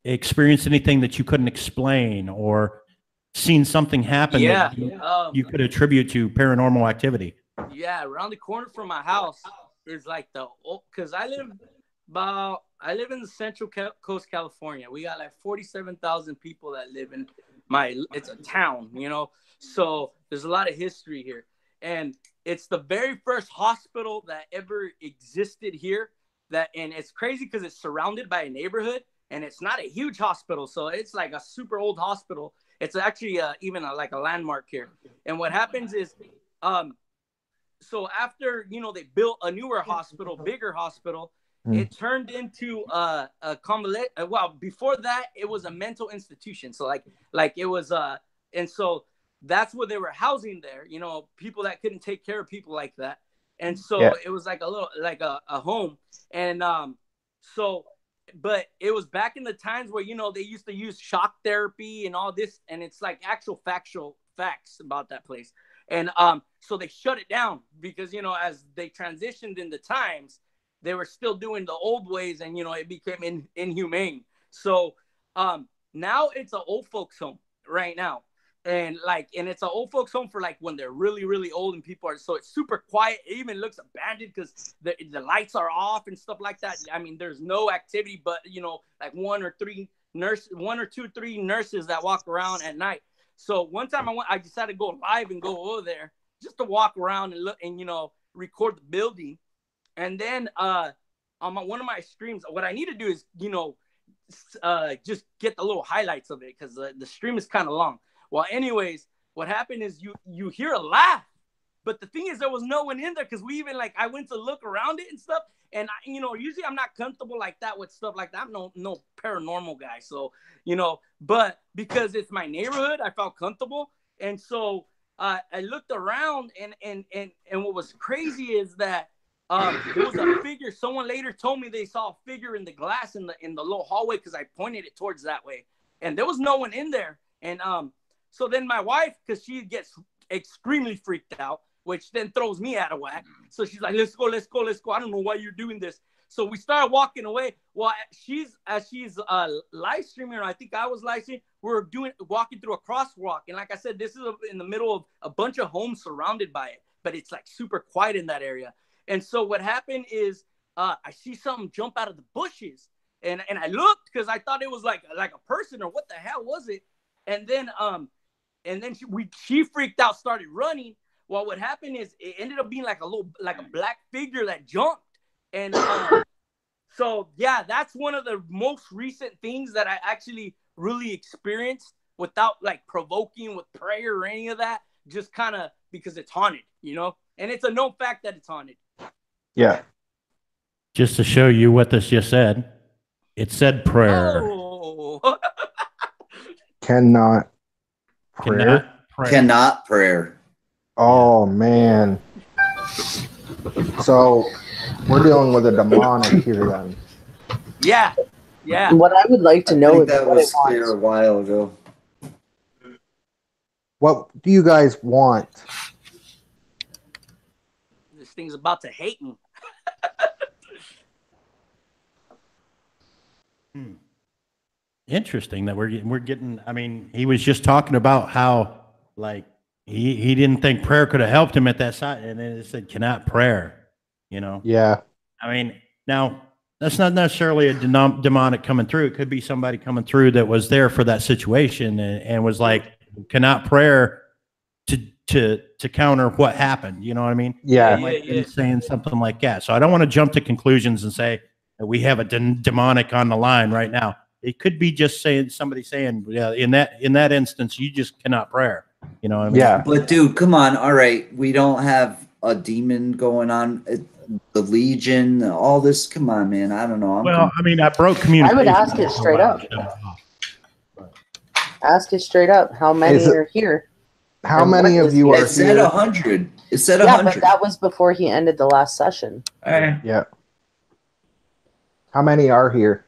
experienced anything that you couldn't explain or seen something happen that you could attribute to paranormal activity? Yeah, around the corner from my house is like because I live in the Central Coast, California. We got like 47,000 people that live in it's a town, you know, so there's a lot of history here. And it's the very first hospital that ever existed here. And it's crazy because it's surrounded by a neighborhood and it's not a huge hospital. So it's like a super old hospital. It's actually like a landmark here. And what happens is, so after, they built a newer hospital, bigger hospital, it turned into a convalescent. Well, before that, it was a mental institution. So like it was, and so that's what they were housing there, people that couldn't take care of people like that. And so it was like a little, like a home. And but it was back in the times where, they used to use shock therapy and all this. And it's like actual factual facts about that place. And so they shut it down because, as they transitioned in the times, they were still doing the old ways, and it became inhumane. So now it's an old folks home right now. And it's an old folks home for when they're really, really old and people so it's super quiet. It even looks abandoned because the lights are off and stuff like that. I mean, there's no activity, but one or two, three nurses that walk around at night. So one time I decided to go live and go over there just to walk around and look and, record the building. And then on one of my streams, what I need to do is, just get the little highlights of it because the stream is kind of long. Well, anyways, what happened is you hear a laugh, but the thing is there was no one in there because we even I went to look around it and stuff, and usually I'm not comfortable like that with stuff like that. I'm no paranormal guy, so but because it's my neighborhood, I felt comfortable, and so I looked around, and what was crazy is that there was a figure. Someone later told me they saw a figure in the glass in the little hallway because I pointed it towards that way, and there was no one in there, and so then my wife, because she gets extremely freaked out, which then throws me out of whack. So she's like, let's go. I don't know why you're doing this. So we started walking away. Well, she's live streaming, or I think I was live streaming. We're walking through a crosswalk. And like I said, this is in the middle of a bunch of homes surrounded by it. But it's super quiet in that area. And so what happened is I see something jump out of the bushes. And I looked because I thought it was like a person, or what the hell was it? And then she freaked out, started running. Well, what happened is it ended up being like a black figure that jumped. And so, yeah, that's one of the most recent things that I actually really experienced without provoking with prayer or any of that, just kind of because it's haunted, and it's a known fact that it's haunted. Yeah. Just to show you what this just said, it said prayer. Oh. Cannot prayer. Cannot prayer. Oh man. So we're dealing with a demonic here then. Yeah. What I would like to know I is think that what was it wants. clear a while ago. What do you guys want? This thing's about to hate me. Interesting that we're getting. I mean, he was just talking about how he didn't think prayer could have helped him at that side, and then it said cannot prayer. Yeah. I mean, now that's not necessarily a demonic coming through. It could be somebody coming through that was there for that situation and was like cannot prayer to counter what happened. You know what I mean? Yeah. Saying something like that. So I don't want to jump to conclusions and say that we have a demonic on the line right now. It could be just somebody saying, yeah, in that instance, you just cannot prayer. You know what I mean? Yeah. But dude, come on. All right, we don't have a demon going on. The Legion, all this. Come on, man. I don't know. I mean, I broke communication. I would ask it straight up. Ask it straight up. How many are here? How many of you are It said here? 100. It said Yeah, 100. but that was before he ended the last session. Yeah. How many are here?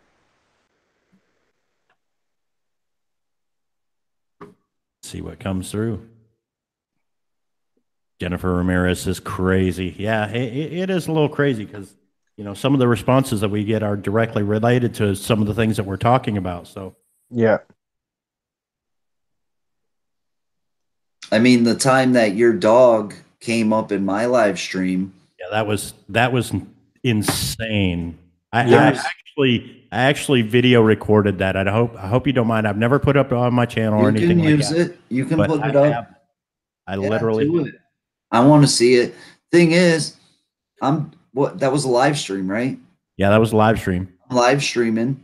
See what comes through. Jennifer Ramirez is crazy. Yeah, it is a little crazy because, some of the responses that we get are directly related to some of the things that we're talking about. So, yeah. I mean, the time that your dog came up in my live stream. Yeah, that was insane. I actually video recorded that. I hope you don't mind. I've never put up on my channel or anything like that. You can use it. You can put it up. I literally do it. I want to see it. Thing is, that was a live stream, right? Yeah, that was a live stream. I'm live streaming,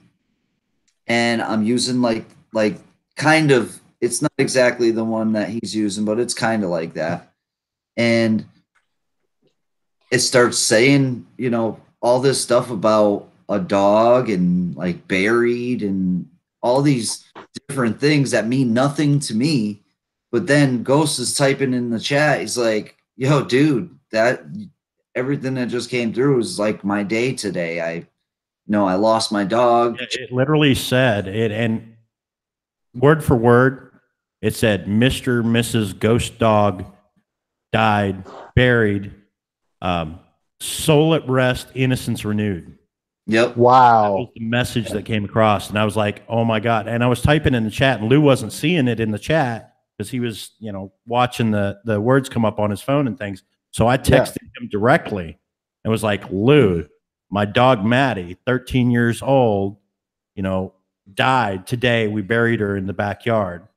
and I'm using like kind of. It's not exactly the one that he's using, but it's kind of like that. And it starts saying, all this stuff about a dog and buried and all these different things that mean nothing to me. But then Ghost is typing in the chat. He's like, yo, dude, that everything that just came through is like my day today. I lost my dog. It literally said it, and word for word, it said Mr. Mrs. Ghost Dog died, buried, soul at rest, innocence renewed. Yep. That Wow. was the message that came across. And I was like, oh my God. And I was typing in the chat, and Lou wasn't seeing it in the chat because he was, watching the words come up on his phone and things. So I texted him directly and was like, Lou, my dog Maddie, 13 years old, died today. We buried her in the backyard.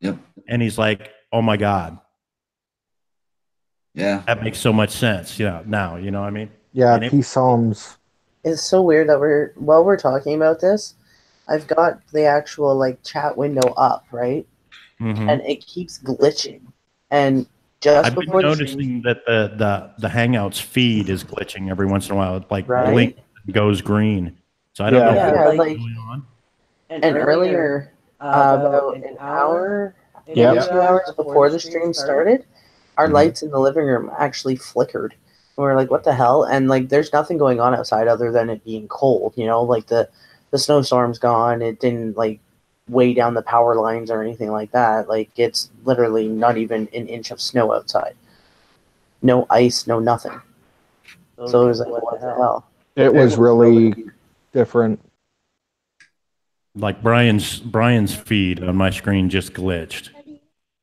Yep. And he's like, oh my God. Yeah. That makes so much sense. Now, you know what I mean? Yeah, And peace psalms. It's so weird that while we're talking about this, I've got the actual chat window up, right? Mhm. And it keeps glitching. And just I've been before noticing that the Hangouts feed is glitching every once in a while. It Right? blinks and goes green. So I don't know what's going on. And earlier, about an hour, maybe 2 hours before the stream started, our lights in the living room actually flickered. We were like, what the hell? And there's nothing going on outside other than it being cold, the snowstorm's gone. It didn't weigh down the power lines or anything like that. It's literally not even an inch of snow outside. No ice, no nothing. So it was like, what the hell? It was really different. Like Brian's feed on my screen just glitched,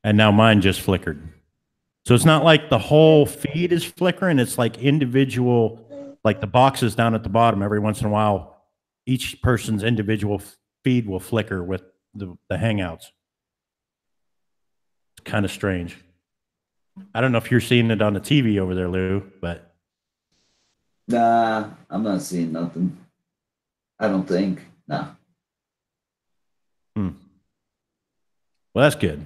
and now mine just flickered. So it's not like the whole feed is flickering. It's like individual, like the boxes down at the bottom. Every once in a while, each person's individual feed will flicker with the Hangouts. It's kind of strange. I don't know if you're seeing it on the TV over there, Lou, but Nah, I'm not seeing nothing. I don't think. Nah. well, that's good.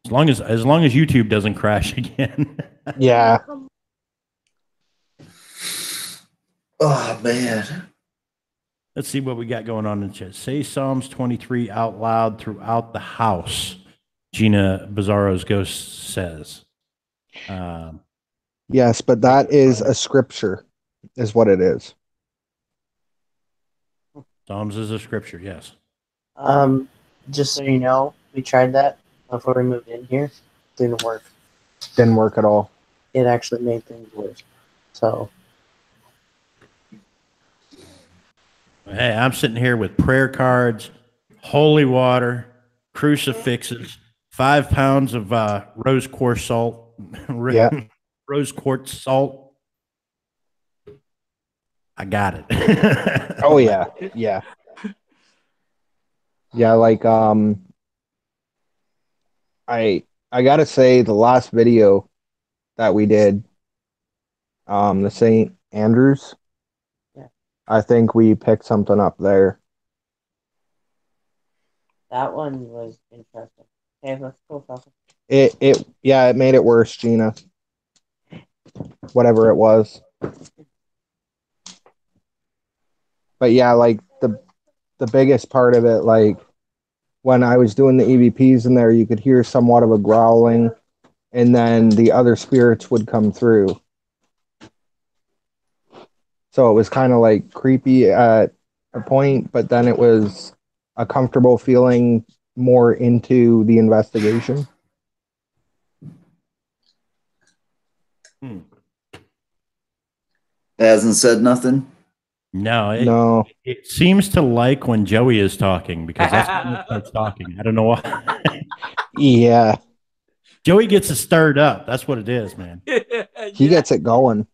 As long as YouTube doesn't crash again. Yeah. Oh man. Let's see what we got going on in the chat. Say Psalms 23 out loud throughout the house. Gina Bizarro's Ghost says. Yes, but that is a scripture, is what it is. Psalms is a scripture, yes. Just so you know, we tried that before we moved in here. Didn't work. Didn't work at all. It actually made things worse. So. Hey, I'm sitting here with prayer cards, holy water, crucifixes, 5 pounds of rose quartz salt. Rose quartz salt. I got it. Oh yeah. Yeah. Yeah, I gotta say the last video that we did, the St. Andrews, I think we picked something up there. That one was interesting. Okay, let's go, Falcon. It made it worse, Gina. Whatever it was. But yeah, the biggest part of it, when I was doing the EVPs in there, you could hear somewhat of a growling, and then the other spirits would come through. So it was kind of creepy at a point, but then it was a comfortable feeling more into the investigation. It hasn't said nothing. No, it seems to like when Joey is talking because that's when it starts talking. I don't know why. Yeah. Joey gets it stirred up. That's what it is, man. He gets it going.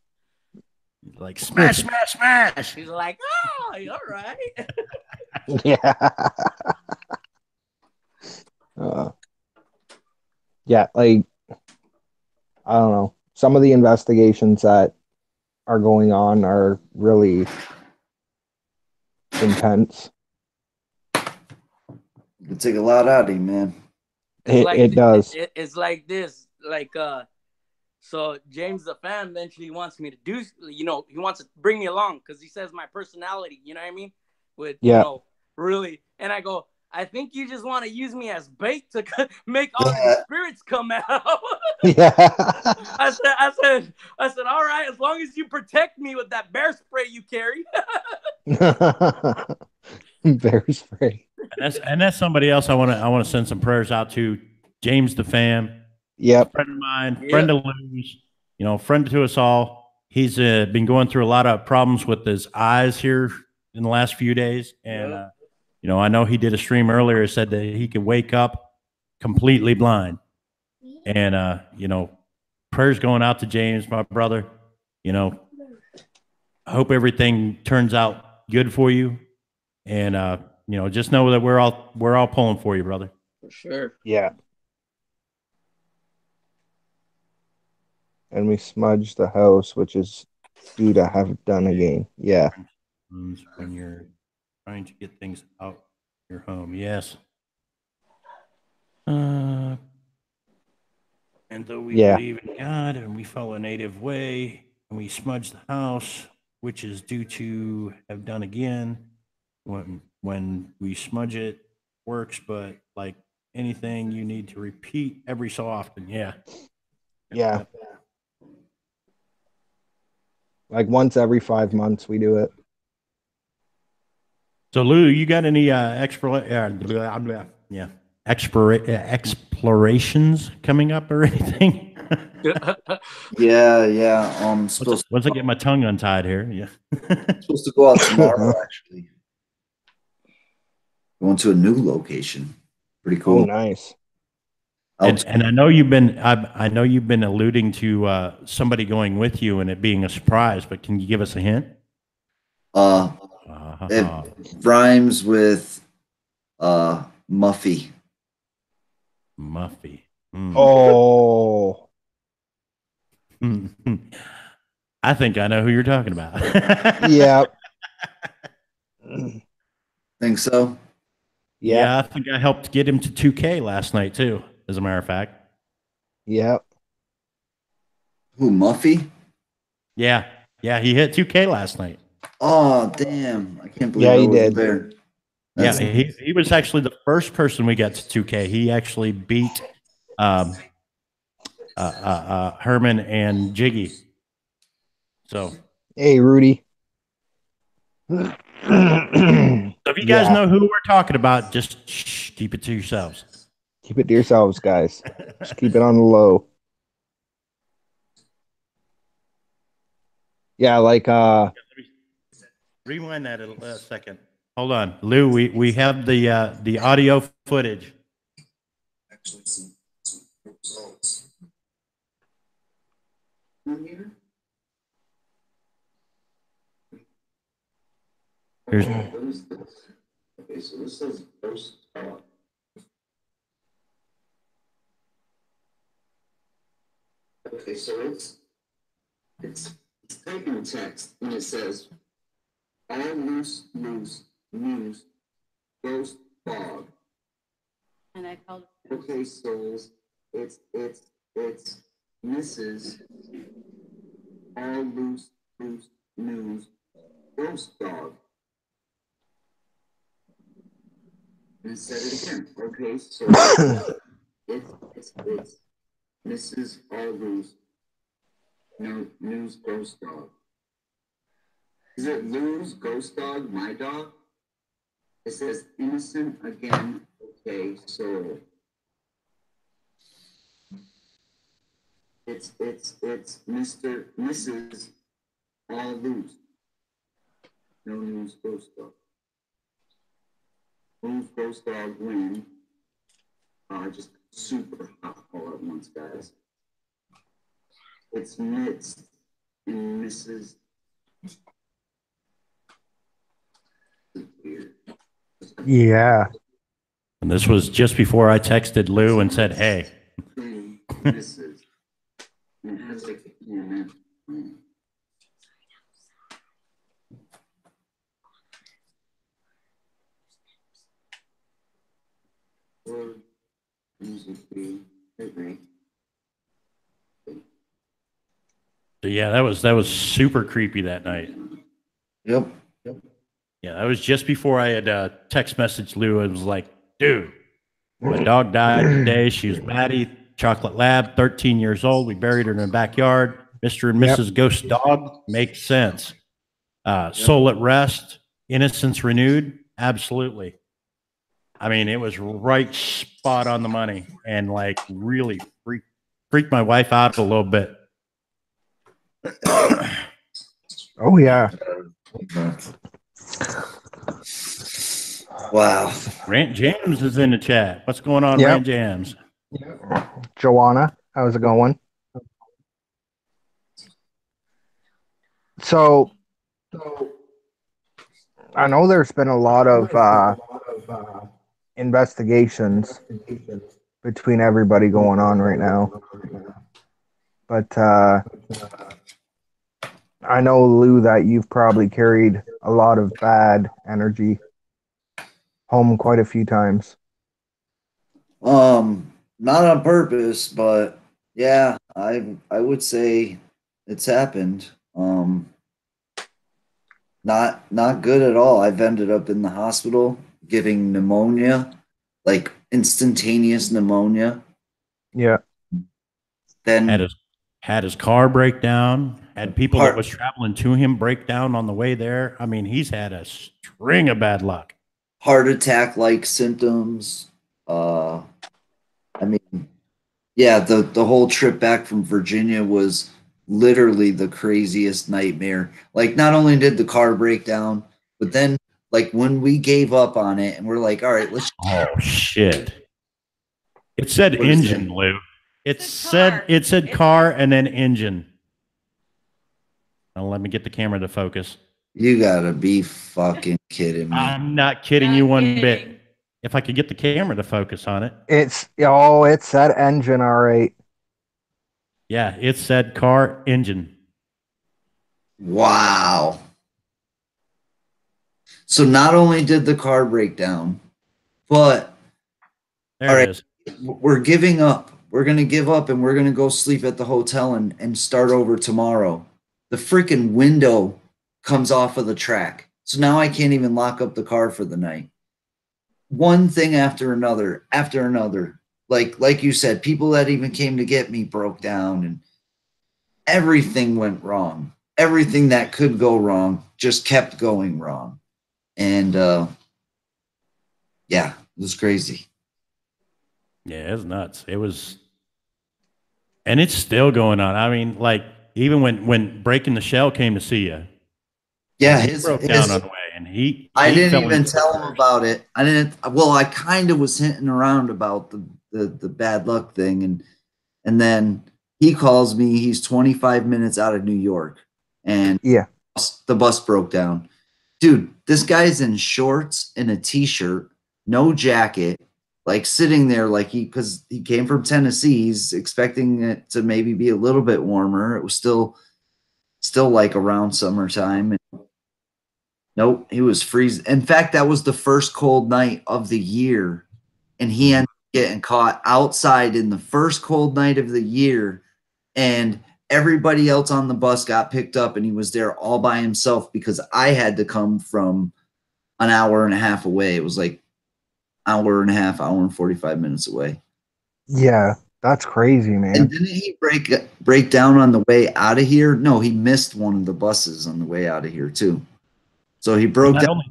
Like smash, smash, smash. He's like, oh, all right. Yeah. Yeah, I don't know. Some of the investigations that are going on are really intense. It take a lot out of you, man. It does. It's like this, so James the fan eventually wants me to do, he wants to bring me along because he says my personality, you know what I mean? Really, and I go, I think you just want to use me as bait to make all the spirits come out. Yeah. I said, all right, as long as you protect me with that bear spray you carry. Bear spray. And that's somebody else I want to send some prayers out to. James the fan. Yep. Friend of mine, Yep. friend of Lou's, friend to us all. He's been going through a lot of problems with his eyes here in the last few days. And, I know he did a stream earlier, said that he could wake up completely blind. And, prayers going out to James, my brother. I hope everything turns out good for you. And, just know that we're all pulling for you, brother. For sure. Yeah. And we smudged the house, which is due to have done again. Yeah. When you're trying to get things out your home. Yes. And though we believe in God and we follow a native way and we smudge the house, which is due to have done again, when we smudge it, works, but like anything, you need to repeat every so often. Yeah. Yeah. Like once every 5 months we do it. So Lou, you got any explorations coming up or anything? Yeah. Once I get my tongue untied here, yeah. Supposed to go out tomorrow, actually. Going to a new location. Pretty cool. Oh, nice. And I know you've been alluding to somebody going with you and it being a surprise, but can you give us a hint? It rhymes with Muffy. Muffy. Oh. I think I know who you're talking about. Yeah. Think so? Yeah, I think I helped get him to 2K last night too, as a matter of fact. Yeah. Who, Muffy? Yeah, he hit 2K last night. Oh, damn. I can't believe he I wasn't did. there. Yeah, he was actually the first person we got to 2K. He actually beat Herman and Jiggy. So, hey, Rudy. So if you guys know who we're talking about, just keep it to yourselves. Keep it to yourselves, guys. Just keep it on the low. Yeah, like rewind that a second. Hold on, Lou. We have the audio footage. Actually, some results. Here's What is this? Okay, so this says ghost talk. Okay, so it's typing text and it says all loose news ghost fog. And I called. Okay, souls, it's Mrs. All loose news ghost dog. And said it again. Okay, so it's Mrs. All loose news ghost dog. Is it Lou's ghost dog, my dog? It says innocent again. Okay, so it's Mr. Mrs. All loose. No news ghost dog. Lou's ghost dog win. Just super hot all at once, guys. It's Mitz and Mrs. Weird. yeah. And this was just before I texted Lou and said, "Hey." Mrs. And it has like a EMF. Or musically, agree. So yeah, that was super creepy that night. Yep. Yeah, that was just before I had text messaged Lou and was like, "Dude, my dog died today. She was Maddie, chocolate lab, 13 years old. We buried her in the backyard. Mr. and Mrs. Ghost Dog makes sense. Soul at rest, innocence renewed. Absolutely. I mean, it was right spot on the money and like really freaked my wife out a little bit. Oh yeah. Wow. Rant Jams is in the chat. What's going on, Yep. Rant Jams? Joanna, how's it going? So I know there's been a lot of investigations between everybody going on right now. But I know, Lou, that you've probably carried a lot of bad energy home quite a few times. Not on purpose, but yeah, I would say it's happened. Not good at all. I've ended up in the hospital getting pneumonia, like instantaneous pneumonia. Yeah. Then Had his car break down. Had people that Heart- was traveling to him break down on the way there. I mean, he's had a string of bad luck. heart attack like symptoms. I mean, yeah, the whole trip back from Virginia was literally the craziest nightmare. Like, not only did the car break down, but then like when we gave up on it and we're like, all right, let's. Oh shit! It said What is engine, that? Lou. It car. said car and then engine. Now let me get the camera to focus. You gotta be fucking kidding me. I'm not kidding Not you one kidding. bit. If I could get the camera to focus on it. It's that engine, all right. Yeah, it said car engine. Wow. So not only did the car break down, but There all it right, is. we're giving up. We're gonna give up and we're gonna go sleep at the hotel and start over tomorrow. The freaking window comes off of the track. So now I can't even lock up the car for the night. One thing after another, after another. Like you said, people that even came to get me broke down and everything went wrong. Everything that could go wrong just kept going wrong. And yeah, it was crazy. Yeah, it was nuts. It was, and it's still going on. I mean, like even when Breaking the Shell came to see you, Yeah, he broke down on the way, and I he didn't fell even into tell the him curse. about it. I didn't. Well, I kind of was hinting around about the bad luck thing, and then he calls me. He's 25 minutes out of New York, and Yeah. the bus broke down. Dude, this guy's in shorts and a t-shirt, no jacket, like sitting there like because he came from Tennessee. He's expecting it to maybe be a little bit warmer. It was still like around summertime. Nope, he was freezing. In fact, that was the first cold night of the year, and he ended up getting caught outside in the first cold night of the year, and everybody else on the bus got picked up, and he was there all by himself because I had to come from an hour and a half away. It was like hour and a half, hour and 45 minutes away. Yeah, that's crazy, man. And didn't he break down on the way out of here? No, he missed one of the buses on the way out of here too. So he broke Not down. only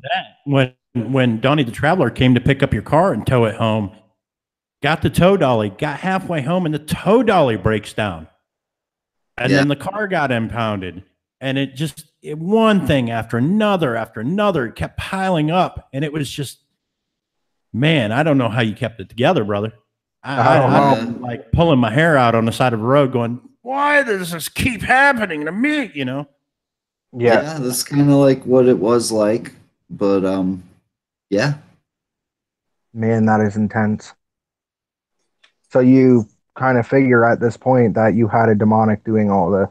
that, when Donnie the Traveler came to pick up your car and tow it home, got the tow dolly, got halfway home, and the tow dolly breaks down. And then the car got impounded. And it just one thing after another kept piling up. And it was just, man, I don't know how you kept it together, brother. I'm like pulling my hair out on the side of the road going, why does this keep happening to me? You know? Yeah, that's kind of like what it was like. But yeah. Man, that is intense. So you kind of figure at this point that you had a demonic doing all this.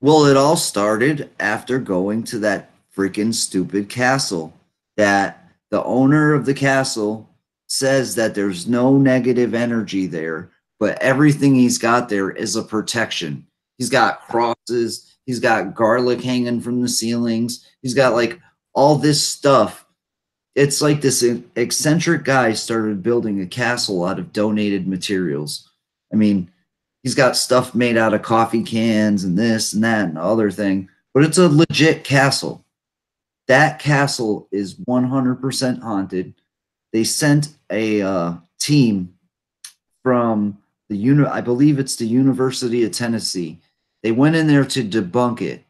Well, it all started after going to that freaking stupid castle that the owner of the castle says that there's no negative energy there, but everything he's got there is a protection. He's got crosses, he's got garlic hanging from the ceilings, he's got like all this stuff. It's like this eccentric guy started building a castle out of donated materials. I mean, he's got stuff made out of coffee cans and this and that and the other thing, but it's a legit castle. That castle is 100% haunted. They sent a team from the I believe it's the University of Tennessee. They went in there to debunk it.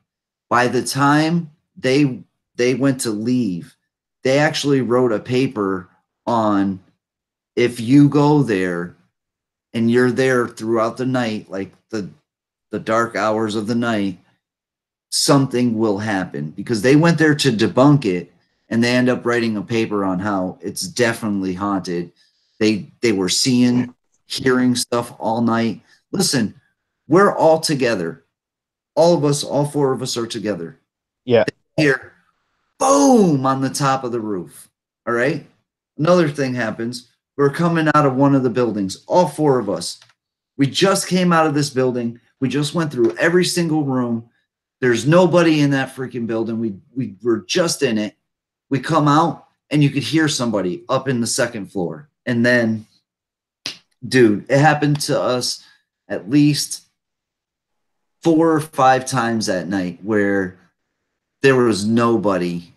By the time they went to leave, they actually wrote a paper on if you go there and you're there throughout the night, like the dark hours of the night, something will happen, because they went there to debunk it, and they end up writing a paper on how it's definitely haunted. They were seeing, hearing stuff all night. Listen, we're all together. All of us, all four of us are together. Yeah. They hear boom on the top of the roof. All right. Another thing happens. We're coming out of one of the buildings, all four of us. We just came out of this building. We just went through every single room. There's nobody in that freaking building. We were just in it. We come out and you could hear somebody up in the second floor. And then, dude, it happened to us at least 4 or 5 times that night where there was nobody,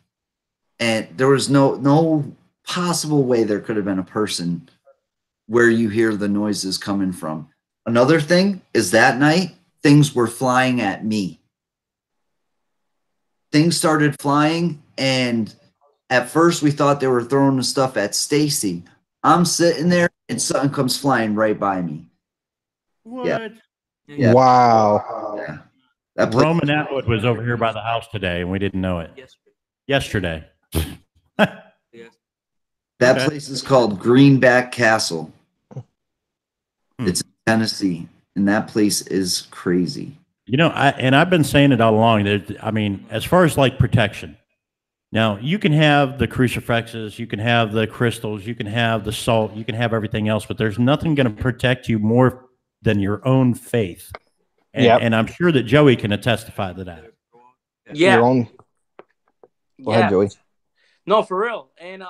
and there was no possible way there could have been a person where you hear the noises coming from. Another thing is that night, things were flying at me. Things started flying, and at first we thought they were throwing the stuff at Stacy. I'm sitting there and something comes flying right by me. What? Yeah. Wow. Yeah. That place, Roman Atwood was over here by the house today, and we didn't know it. Yesterday. that Okay. place is called Greenback Castle. Hmm. It's in Tennessee, and that place is crazy. You know, I've been saying it all along. That, I mean, as far as like protection, now you can have the crucifixes, you can have the crystals, you can have the salt, you can have everything else, but there's nothing going to protect you more than your own faith. And, Yep. and I'm sure that Joey can testify to that. Yeah. Your own. Go ahead, Joey. No, for real. And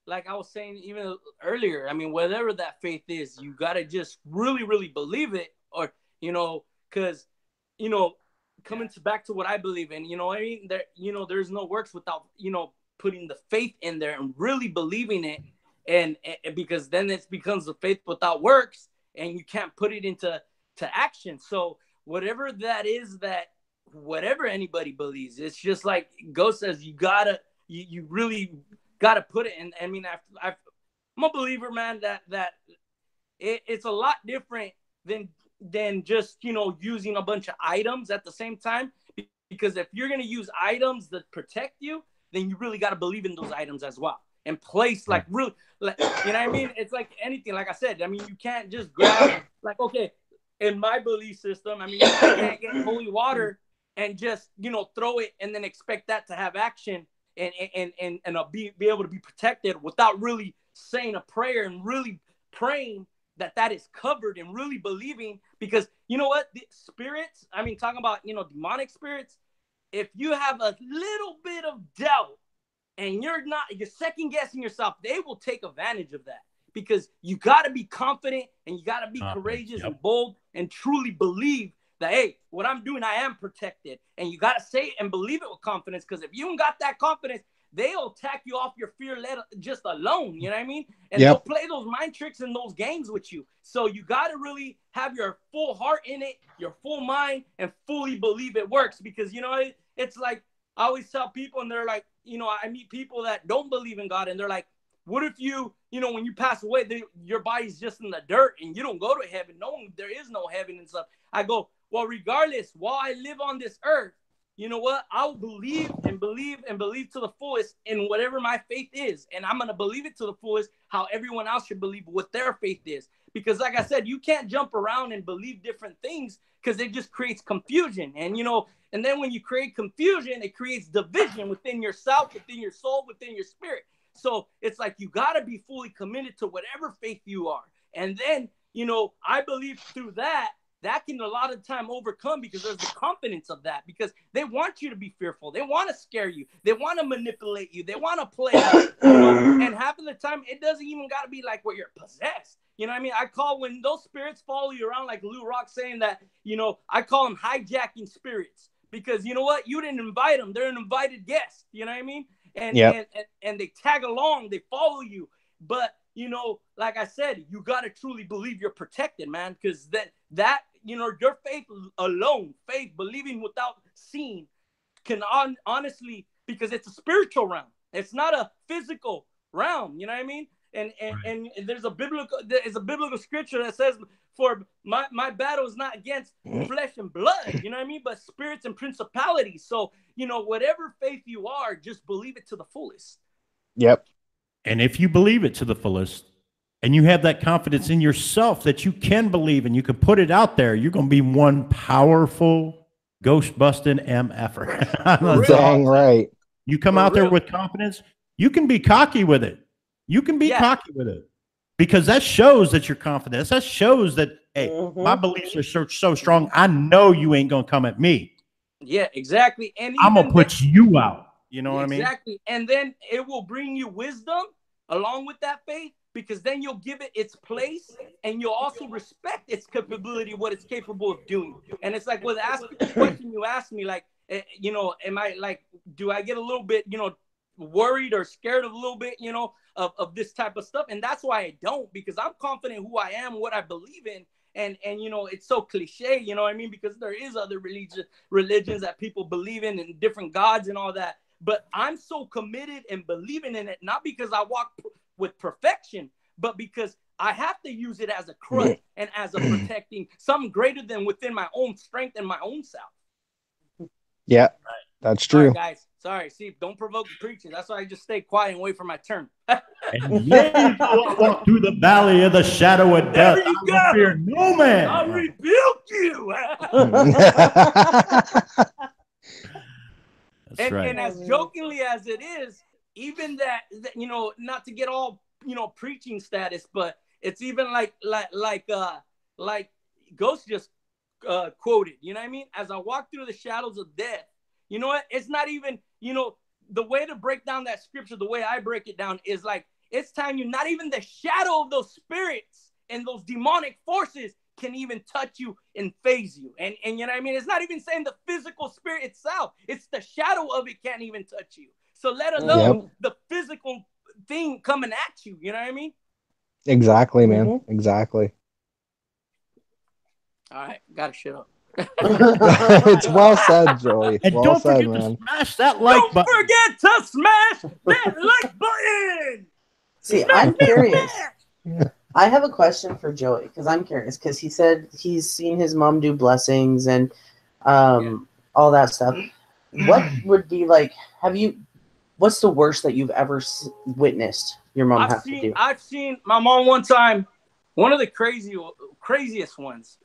like I was saying even earlier, I mean, whatever that faith is, you gotta just really, really believe it, or because coming back to what I believe in, I mean, there's no works without putting the faith in there and really believing it, and because then it becomes the faith without works, and you can't put it into action. So whatever that is, that whatever anybody believes, it's just like Ghost says, you really gotta put it in. I mean, I'm a believer, man, that it's a lot different than just using a bunch of items at the same time, because if you're going to use items that protect you, then you really got to believe in those items as well, and place like really, like, you know what I mean? It's like anything, like I said, I mean, you can't just grab, like, okay, in my belief system, I mean, you can't get holy water and just throw it and then expect that to have action and be able to be protected without really saying a prayer and really praying that is covered and really believing. Because you know what, the spirits, I mean, talking about demonic spirits, if you have a little bit of doubt and you're second guessing yourself, they will take advantage of that, because you got to be confident and you got to be courageous and bold and truly believe that, hey, what I'm doing, I am protected. And you got to say it and believe it with confidence, because if you don't got that confidence, they'll attack you off your fear just alone. You know what I mean? And they'll play those mind tricks and those games with you. So you got to really have your full heart in it, your full mind, and fully believe it works. Because, it's like I always tell people, and they're like, I meet people that don't believe in God, and they're like, what if when you pass away, your body's just in the dirt and you don't go to heaven? No, there is no heaven and stuff. I go, well, regardless, while I live on this earth, you know what? I'll believe and believe and believe to the fullest in whatever my faith is. And I'm going to believe it to the fullest how everyone else should believe what their faith is. Because like I said, you can't jump around and believe different things, because it just creates confusion. And, and then when you create confusion, it creates division within yourself, within your soul, within your spirit. So it's like you got to be fully committed to whatever faith you are. And then, I believe through that can a lot of time overcome, because there's the confidence of that, because they want you to be fearful. They want to scare you. They want to manipulate you. They want to play you, and half of the time it doesn't even got to be like where you're possessed. You know what I mean? I call when those spirits follow you around, like Lou Rock saying that, I call them hijacking spirits, because you know what? You didn't invite them. They're an invited guest. You know what I mean? And they tag along, they follow you. But you know, like I said, you got to truly believe you're protected, man, because that you know, your faith alone, faith, believing without seeing, can honestly, because it's a spiritual realm. It's not a physical realm. You know what I mean? And there's a biblical scripture that says, for my battle is not against flesh and blood, you know what I mean, but spirits and principalities. So, you know, whatever faith you are, just believe it to the fullest. Yep. And if you believe it to the fullest, and you have that confidence in yourself that you can believe and you can put it out there, you're going to be one powerful ghost busting MFer. Dang right. You come out there with confidence, you can be cocky with it. You can be cocky with it, because that shows that you're confident. That shows that, hey, my beliefs are so strong. I know you ain't going to come at me. Yeah, exactly. And I'm going to put you out. You know what I mean? Exactly. And then it will bring you wisdom along with that faith, because then you'll give it its place, and you'll also respect its capability, what it's capable of doing. And it's like, with asking the question you asked me, like, you know, am I like, do I get a little bit, you know, worried or scared of a little bit, you know, of this type of stuff? And that's why I don't, because I'm confident who I am, what I believe in. And you know, it's so cliche, you know what I mean? Because there is other religions that people believe in and different gods and all that. But I'm so committed and believing in it, not because I walk with perfection, but because I have to use it as a crutch and as a protecting something greater than within my own strength and my own self. Yeah, that's true. Sorry, guys. Sorry. See, don't provoke the preaching. That's why I just stay quiet and wait for my turn. And yea, though I walk through the valley of the shadow of death, I will fear no man. I'll rebuke you. That's right. And as jokingly as it is, even that, you know, not to get all, you know, preaching status, but it's even like Ghost just quoted, you know what I mean? As I walk through the shadows of death, you know what? It's not even, you know, the way to break down that scripture, the way I break it down is like, it's telling you not even the shadow of those spirits and those demonic forces can even touch you and phase you. And you know what I mean? It's not even saying the physical spirit itself. It's the shadow of it can't even touch you. So let alone the physical thing coming at you. You know what I mean? Exactly, man. Exactly. All right. Gotta shut up. It's well said, Joey. And well don't said, forget man. to smash that like button. Don't forget to smash that like button. See, I'm curious. I have a question for Joey, because I'm curious, because he said he's seen his mom do blessings and all that stuff. What would be like, what's the worst that you've ever witnessed your mom have to do? I've seen my mom one time, one of the craziest ones.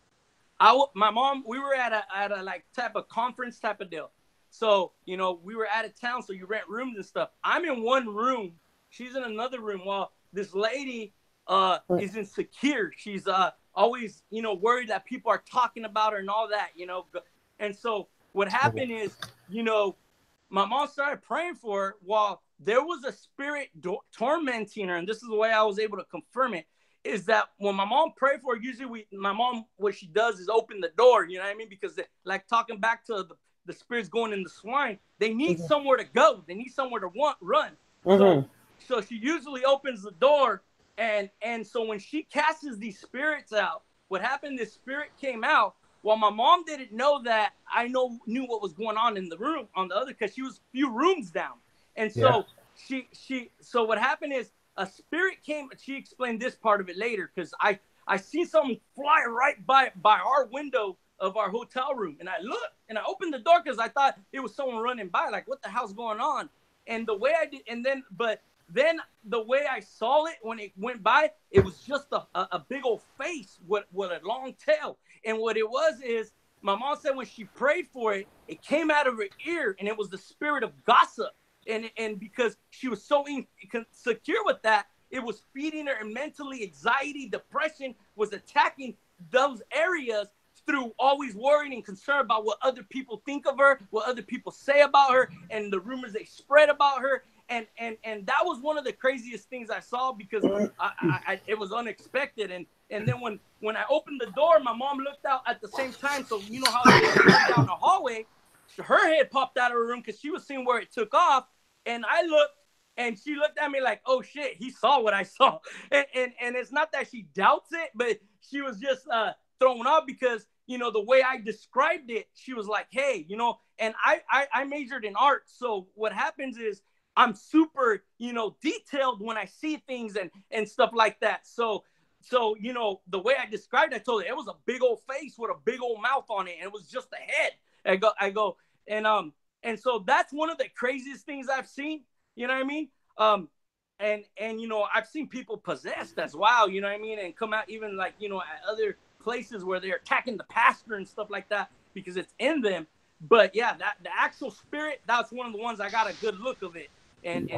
My mom, we were at a like type of conference type of deal. So, you know, we were out of town, so you rent rooms and stuff. I'm in one room. She's in another room while this lady is insecure. She's always, you know, worried that people are talking about her and all that, you know. And so what happened is, you know, my mom started praying for her while there was a spirit tormenting her. And this is the way I was able to confirm it, is that when my mom prayed for her, usually my mom, what she does is open the door, you know what I mean? Because like talking back to the spirits going in the swine, they need somewhere to go. They need somewhere to run. So she usually opens the door. And so when she casts these spirits out, what happened, this spirit came out. Well, my mom didn't know that I knew what was going on in the room on the other, because she was a few rooms down. And so so what happened is a spirit came. She explained this part of it later, because I seen something fly right by our window of our hotel room. And I looked and I opened the door because I thought it was someone running by, like, what the hell's going on? And the way I did, and then the way I saw it when it went by, it was just a big old face with a long tail. And what it was is, my mom said when she prayed for it, it came out of her ear, and it was the spirit of gossip. And because she was so insecure with that, it was feeding her, and mentally anxiety, depression was attacking those areas through always worrying and concerned about what other people think of her, what other people say about her, and the rumors they spread about her. And that was one of the craziest things I saw, because it was unexpected. And then when I opened the door, my mom looked out at the same time. So you know how it went down the hallway, her head popped out of her room because she was seeing where it took off. And I looked, And she looked at me like, oh shit, he saw what I saw. And it's not that she doubts it, but she was just thrown off because, you know, the way I described it, she was like, hey, you know, and I majored in art. So what happens is I'm super, you know, detailed when I see things and stuff like that. So, you know, the way I described it, I told her it was a big old face with a big old mouth on it. And it was just a head. And so that's one of the craziest things I've seen. You know what I mean? And you know, I've seen people possessed as well, you know what I mean? And come out even like, you know, at other places where they're attacking the pastor and stuff like that because it's in them. But yeah, that the actual spirit, that's one of the ones I got a good look of it. And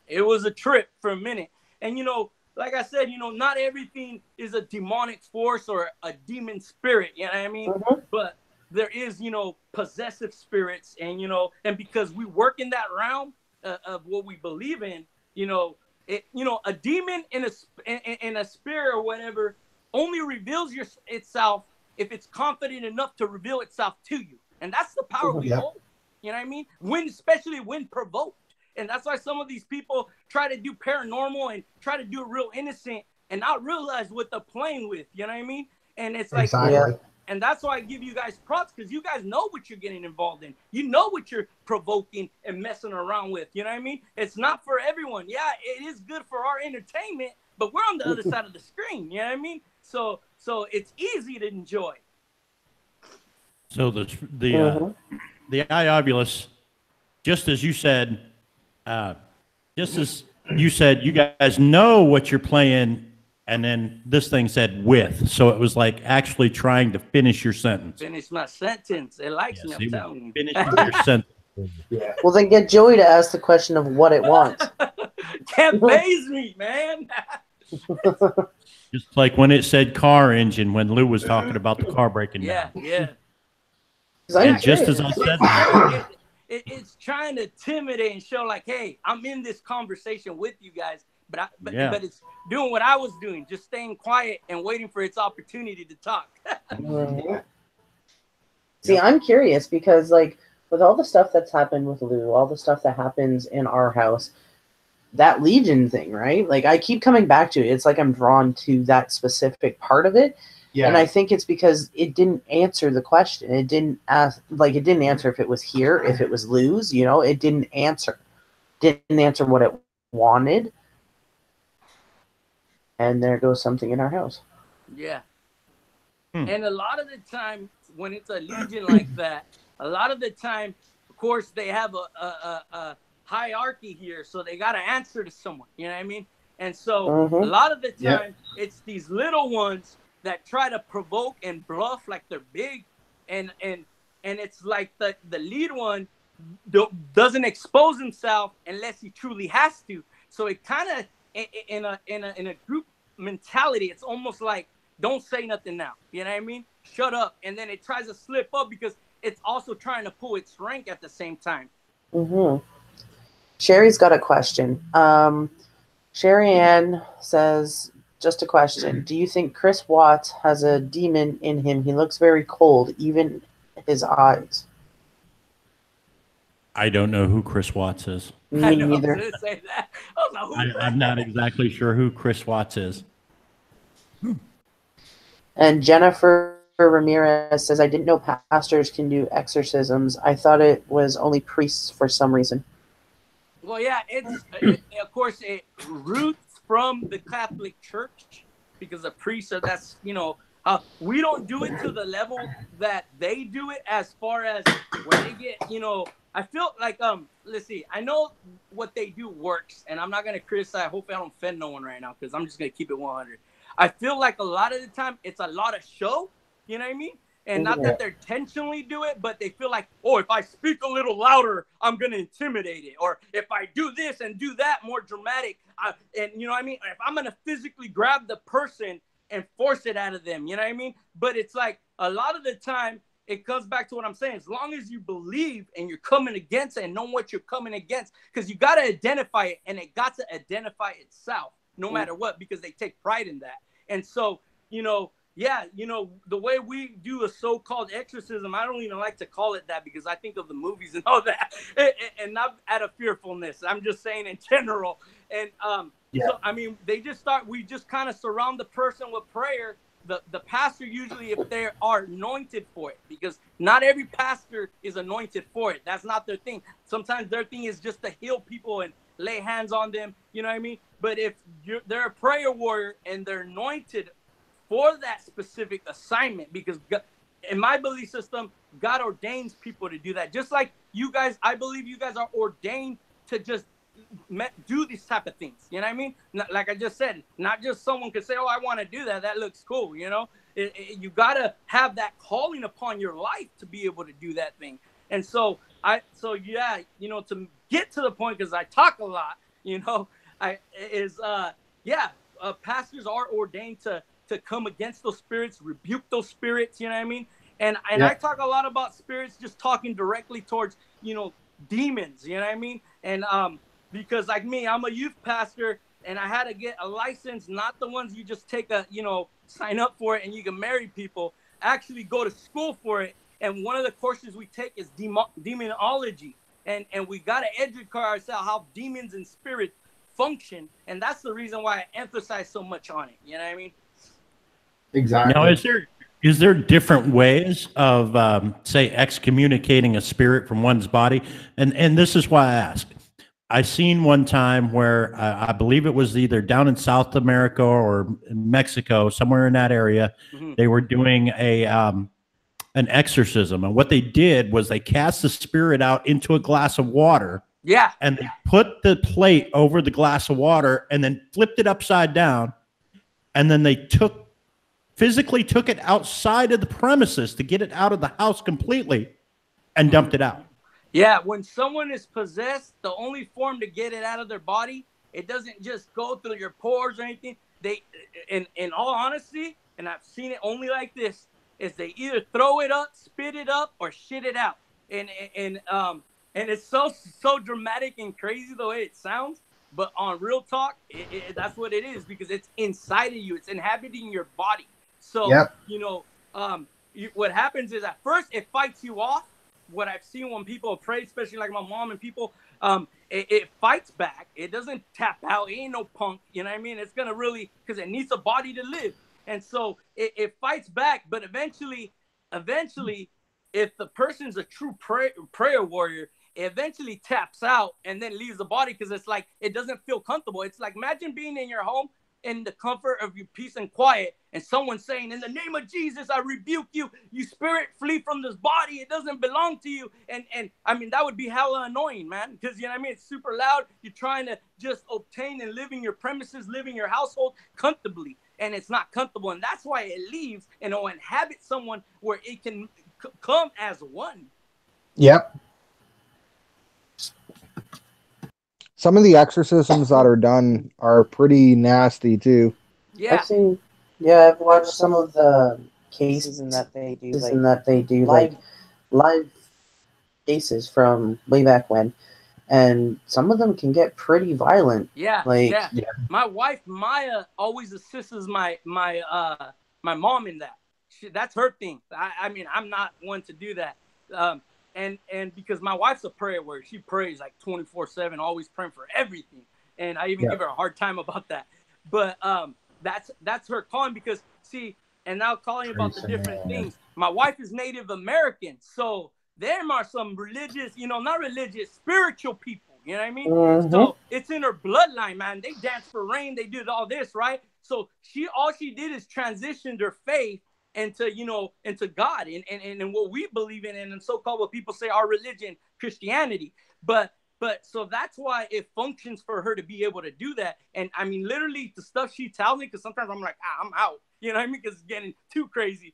it was a trip for a minute. And you know, like I said, you know, not everything is a demonic force or a demon spirit, you know what I mean? But there is, you know, possessive spirits, and you know, and because we work in that realm of what we believe in, you know, a demon in a spirit or whatever only reveals itself if it's confident enough to reveal itself to you, and that's the power we hold. You know what I mean? Especially when provoked, and that's why some of these people try to do paranormal and try to do it real innocent and not realize what they're playing with. You know what I mean? And it's like, and that's why I give you guys props, because you guys know what you're getting involved in. You know what you're provoking and messing around with. You know what I mean? It's not for everyone. Yeah, it is good for our entertainment, but we're on the other side of the screen. You know what I mean? So it's easy to enjoy. So the iobulus, just as you said, you guys know what you're playing. And then this thing said with, so it was like actually trying to finish your sentence. Finish my sentence. It likes me, I'm telling you. Finish your sentence. Yeah. Well, then get Joey to ask the question of what it wants. Can't phase me, man. Just like when it said car engine, when Lou was talking about the car breaking down. Yeah. And just as I said that, it's trying to intimidate and show like, hey, I'm in this conversation with you guys. But it's doing what I was doing, just staying quiet and waiting for its opportunity to talk. See, I'm curious because, like, with all the stuff that's happened with Lou, all the stuff that happens in our house, that Legion thing, right? Like, I keep coming back to it. It's like I'm drawn to that specific part of it. Yeah. And I think it's because it didn't answer the question. It didn't answer if it was here, if it was Lou's, you know, it didn't answer what it wanted. And there goes something in our house. Yeah. And a lot of the time when it's a Legion like that, a lot of the time, of course, they have a hierarchy here. So they got to answer to someone. You know what I mean? And so a lot of the time, it's these little ones that try to provoke and bluff like they're big. And it's like the lead one doesn't expose himself unless he truly has to. So it kind of, in a group mentality, it's almost like, don't say nothing now. You know what I mean? Shut up. And then it tries to slip up because it's also trying to pull its rank at the same time. Sherry's got a question. Sherry Ann says, just a question. Do you think Chris Watts has a demon in him? He looks very cold, even his eyes. I don't know who Chris Watts is. Me neither. I was gonna say that. I was like, I'm not exactly sure who Chris Watts is. And Jennifer Ramirez says, I didn't know pastors can do exorcisms. I thought it was only priests for some reason. Well, yeah, of course, it roots from the Catholic Church because the priests are, that's, you know, we don't do it to the level that they do it as far as when they get, you know, I feel like, let's see, I know what they do works, and I'm not going to criticize. Hopefully I don't offend no one right now because I'm just going to keep it 100. I feel like a lot of the time it's a lot of show, you know what I mean? And not that they're intentionally do it, but they feel like, oh, if I speak a little louder, I'm going to intimidate it. Or if I do this and do that more dramatic, and you know what I mean? If I'm going to physically grab the person and force it out of them, you know what I mean? But it's like a lot of the time, it comes back to what I'm saying. As long as you believe and you're coming against it and know what you're coming against, because you got to identify it, and it got to identify itself no matter what, because they take pride in that. And so, you know, yeah, you know, the way we do a so-called exorcism, I don't even like to call it that because I think of the movies and all that, and not out of fearfulness. I'm just saying in general. And so I mean, we just kind of surround the person with prayer. The pastor usually, if they are anointed for it, because not every pastor is anointed for it. That's not their thing. Sometimes their thing is just to heal people and lay hands on them. You know what I mean? But if they're a prayer warrior and they're anointed for that specific assignment, because God, in my belief system, God ordains people to do that. Just like you guys, I believe you guys are ordained to just do these type of things. You know what I mean? Like I just said, not just someone could say, "Oh, I want to do that. That looks cool." You know, you gotta have that calling upon your life to be able to do that thing. And so yeah, you know, to get to the point, because I talk a lot, you know, pastors are ordained to come against those spirits, rebuke those spirits, you know what I mean? And I talk a lot about spirits, just talking directly towards, you know, demons, you know what I mean? And because like me, I'm a youth pastor and I had to get a license, not the ones you just take sign up for it and you can marry people, actually go to school for it. And one of the courses we take is demonology. And we got to educate ourselves how demons and spirits function. And that's the reason why I emphasize so much on it. You know what I mean? Exactly. Now, is there different ways of say excommunicating a spirit from one's body? And this is why I ask. I seen one time where I believe it was either down in South America or Mexico, somewhere in that area. Mm-hmm. They were doing an exorcism, and what they did was they cast the spirit out into a glass of water. Yeah. And they put the plate over the glass of water and then flipped it upside down, and then they physically took it outside of the premises to get it out of the house completely and dumped it out. Yeah, when someone is possessed, the only form to get it out of their body, it doesn't just go through your pores or anything. They, in all honesty, and I've seen it only like this, is they either throw it up, spit it up, or shit it out. And it's so dramatic and crazy the way it sounds. But on real talk, that's what it is, because it's inside of you. It's inhabiting your body. So, you know, what happens is at first it fights you off. What I've seen when people pray, especially like my mom and people, it fights back. It doesn't tap out. It ain't no punk. You know what I mean? It's going to really, because it needs a body to live. And so it fights back. But eventually, if the person's a true prayer warrior, it eventually taps out and then leaves the body, because it's like it doesn't feel comfortable. It's like, imagine being in your home in the comfort of your peace and quiet, and someone saying, "In the name of Jesus, I rebuke you. You spirit, flee from this body. It doesn't belong to you." And I mean, that would be hella annoying, man, because, you know what I mean? It's super loud. You're trying to just obtain and live in your premises, live in your household comfortably, and it's not comfortable. And that's why it leaves and it'll inhabit someone where it can come as one. Yep. Some of the exorcisms that are done are pretty nasty too. Yeah. I've watched some of the cases in that they do live cases from way back when, and some of them can get pretty violent. Yeah. My wife Maya always assists my mom in that. That's her thing. I mean, I'm not one to do that. And because my wife's a prayer warrior, she prays like 24/7, always praying for everything. And I even give her a hard time about that. But that's her calling, because see, and now calling about the different things. My wife is Native American, so there are some religious, not religious, spiritual people. You know what I mean? Mm-hmm. So it's in her bloodline, man. They dance for rain. They did all this, right? So all she did is transitioned her faith into God and what we believe in, and so-called what people say our religion, Christianity. But so that's why it functions for her to be able to do that. And I mean, literally the stuff she tells me, because sometimes I'm like, I'm out. You know what I mean? Because it's getting too crazy.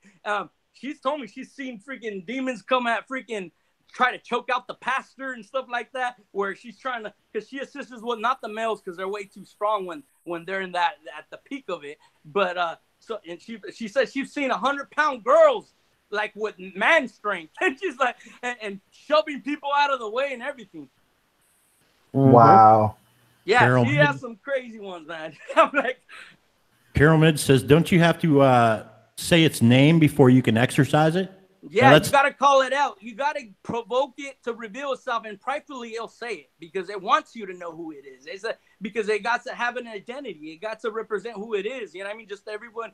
She's told me she's seen freaking demons come at freaking try to choke out the pastor and stuff like that, where she's trying to, because she assists with not the males because they're way too strong when they're in that at the peak of it. But so, and she said she's seen 100-pound girls like with man strength, and she's like and shoving people out of the way and everything. Wow. Yeah, Carol she has some crazy ones, man. I'm like, Carol Mid says, don't you have to say its name before you can exercise it? Yeah, you got to call it out. You got to provoke it to reveal itself, and pridefully it'll say it because it wants you to know who it is. Because it got to have an identity. It got to represent who it is. You know what I mean? Just everyone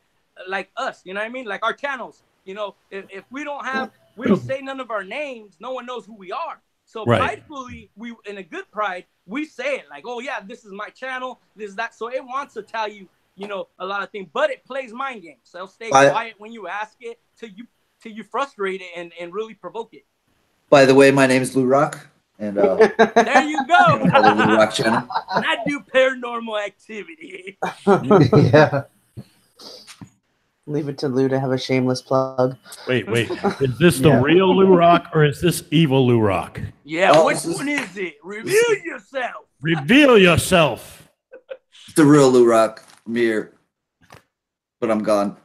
like us. You know what I mean? Like our channels. You know, if we don't say none of our names, no one knows who we are. So pridefully, we in a good pride, we say it like, oh yeah, this is my channel, this is that. So it wants to tell you, you know, a lot of things, but it plays mind games. So it'll stay quiet when you ask it till you frustrate it and really provoke it. By the way, my name is Lou Rock, and there you go. The Lou Rock channel. And I do paranormal activity. Yeah. Leave it to Lou to have a shameless plug. Wait. Is this the real Lou Rock or is this evil Lou Rock? Yeah, which one is it? Reveal yourself. Reveal yourself. The real Lou Rock. I'm here, but I'm gone.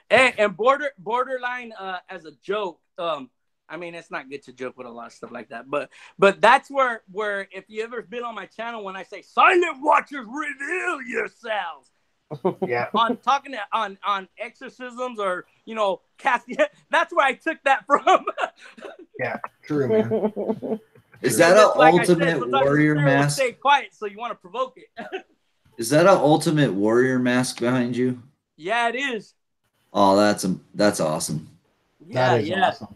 And borderline as a joke. I mean, it's not good to joke with a lot of stuff like that, but that's where if you ever been on my channel, when I say silent watchers, reveal yourselves. Yeah. on exorcisms or, you know, casting. That's where I took that from. Yeah, true, man. Is that an like ultimate warrior mask? Stay quiet, so you want to provoke it. Is that an ultimate warrior mask behind you? Yeah, it is. Oh, that's awesome. Yeah, that is awesome.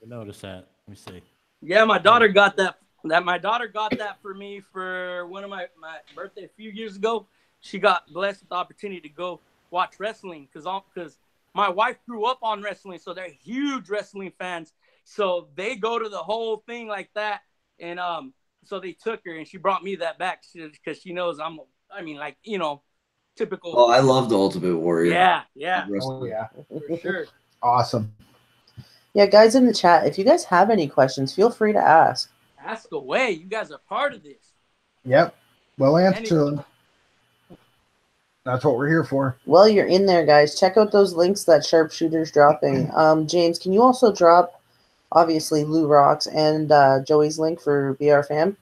I noticed that. Let me see. Yeah, my daughter got that. My daughter got that for me for one of my birthday a few years ago. She got blessed with the opportunity to go watch wrestling because my wife grew up on wrestling, so they're huge wrestling fans. So they go to the whole thing like that, and so they took her, and she brought me that back because she knows like, you know, typical. Oh, I love the Ultimate Warrior. Yeah. Oh, yeah. For sure. Awesome. Yeah, guys in the chat, if you guys have any questions, feel free to ask. Ask away. You guys are part of this. Yep. Well answered. That's what we're here for. Well, you're in there, guys. Check out those links that Sharpshooter's dropping. James, can you also drop, obviously, Lou Rock's and Joey's link for BR Fam?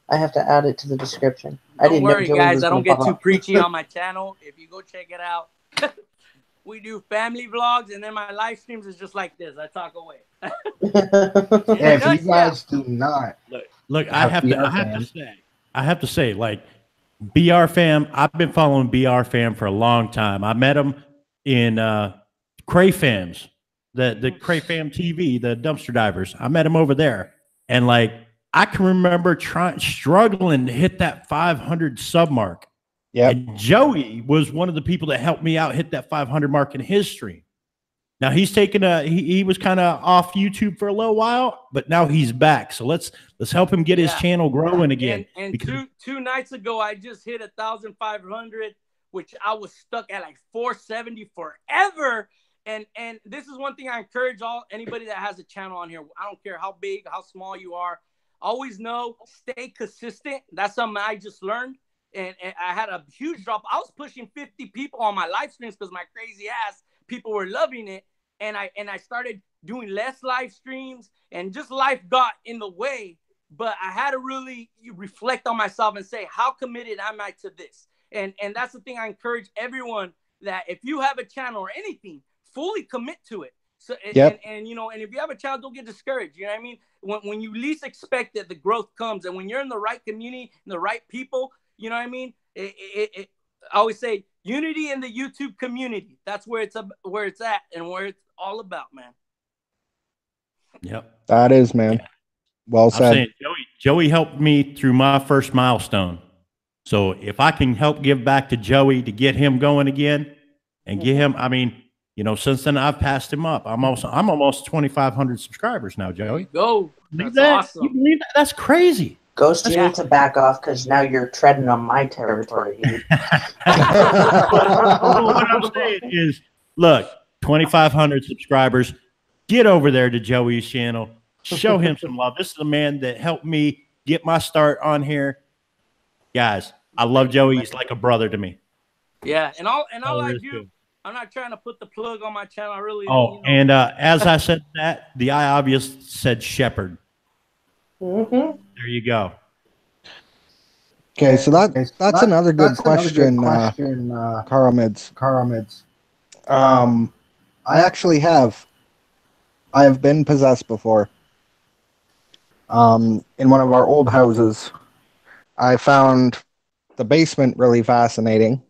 I have to add it to the description. Don't worry, guys. I don't get too preachy on my channel. If you go check it out, we do family vlogs, and then my live streams is just like this. I talk away. If you guys do not look, I have to say, like, BR Fam, I've been following BR Fam for a long time. I met him in Cray Fams, the Cray Fam TV, the dumpster divers. I met him over there, and like I can remember struggling to hit that 500 sub mark. Yeah, Joey was one of the people that helped me out hit that 500 mark in his stream. Now he's taken he was kind of off YouTube for a little while, but now he's back. So let's help him get his channel growing again. And two nights ago, I just hit 1,500, which I was stuck at like 470 forever. And this is one thing I encourage anybody that has a channel on here. I don't care how big, how small you are. Always stay consistent. That's something I just learned. And I had a huge drop. I was pushing 50 people on my live streams because my crazy ass people were loving it. And I started doing less live streams, and just life got in the way. But I had to really reflect on myself and say, how committed am I to this? And that's the thing I encourage everyone, that if you have a channel or anything, fully commit to it. So and you know, and if you have a channel, don't get discouraged. You know what I mean? When you least expect it, the growth comes. And when you're in the right community and the right people, you know what I mean? I always say unity in the YouTube community. That's where it's at and where it's all about, man. Yep. That is, man. Yeah. Well said. Saying, Joey helped me through my first milestone. So if I can help give back to Joey to get him going again and get him, I mean, you know, since then I've passed him up. I'm almost 2,500 subscribers now, Joey. Go. That's awesome. You believe that? That's crazy. Ghost, you need to back off because now you're treading on my territory. What I'm saying is, look, 2,500 subscribers. Get over there to Joey's channel. Show him some love. This is a man that helped me get my start on here. Guys, I love Joey. He's like a brother to me. Yeah, and all I do, I'm not trying to put the plug on my channel. I really. Oh, you know. and as I said that, the eye obvious said shepherd. Mm-hmm. There you go. Okay, so that's another good question, Carl Mids. I actually have. I have been possessed before. In one of our old houses, I found the basement really fascinating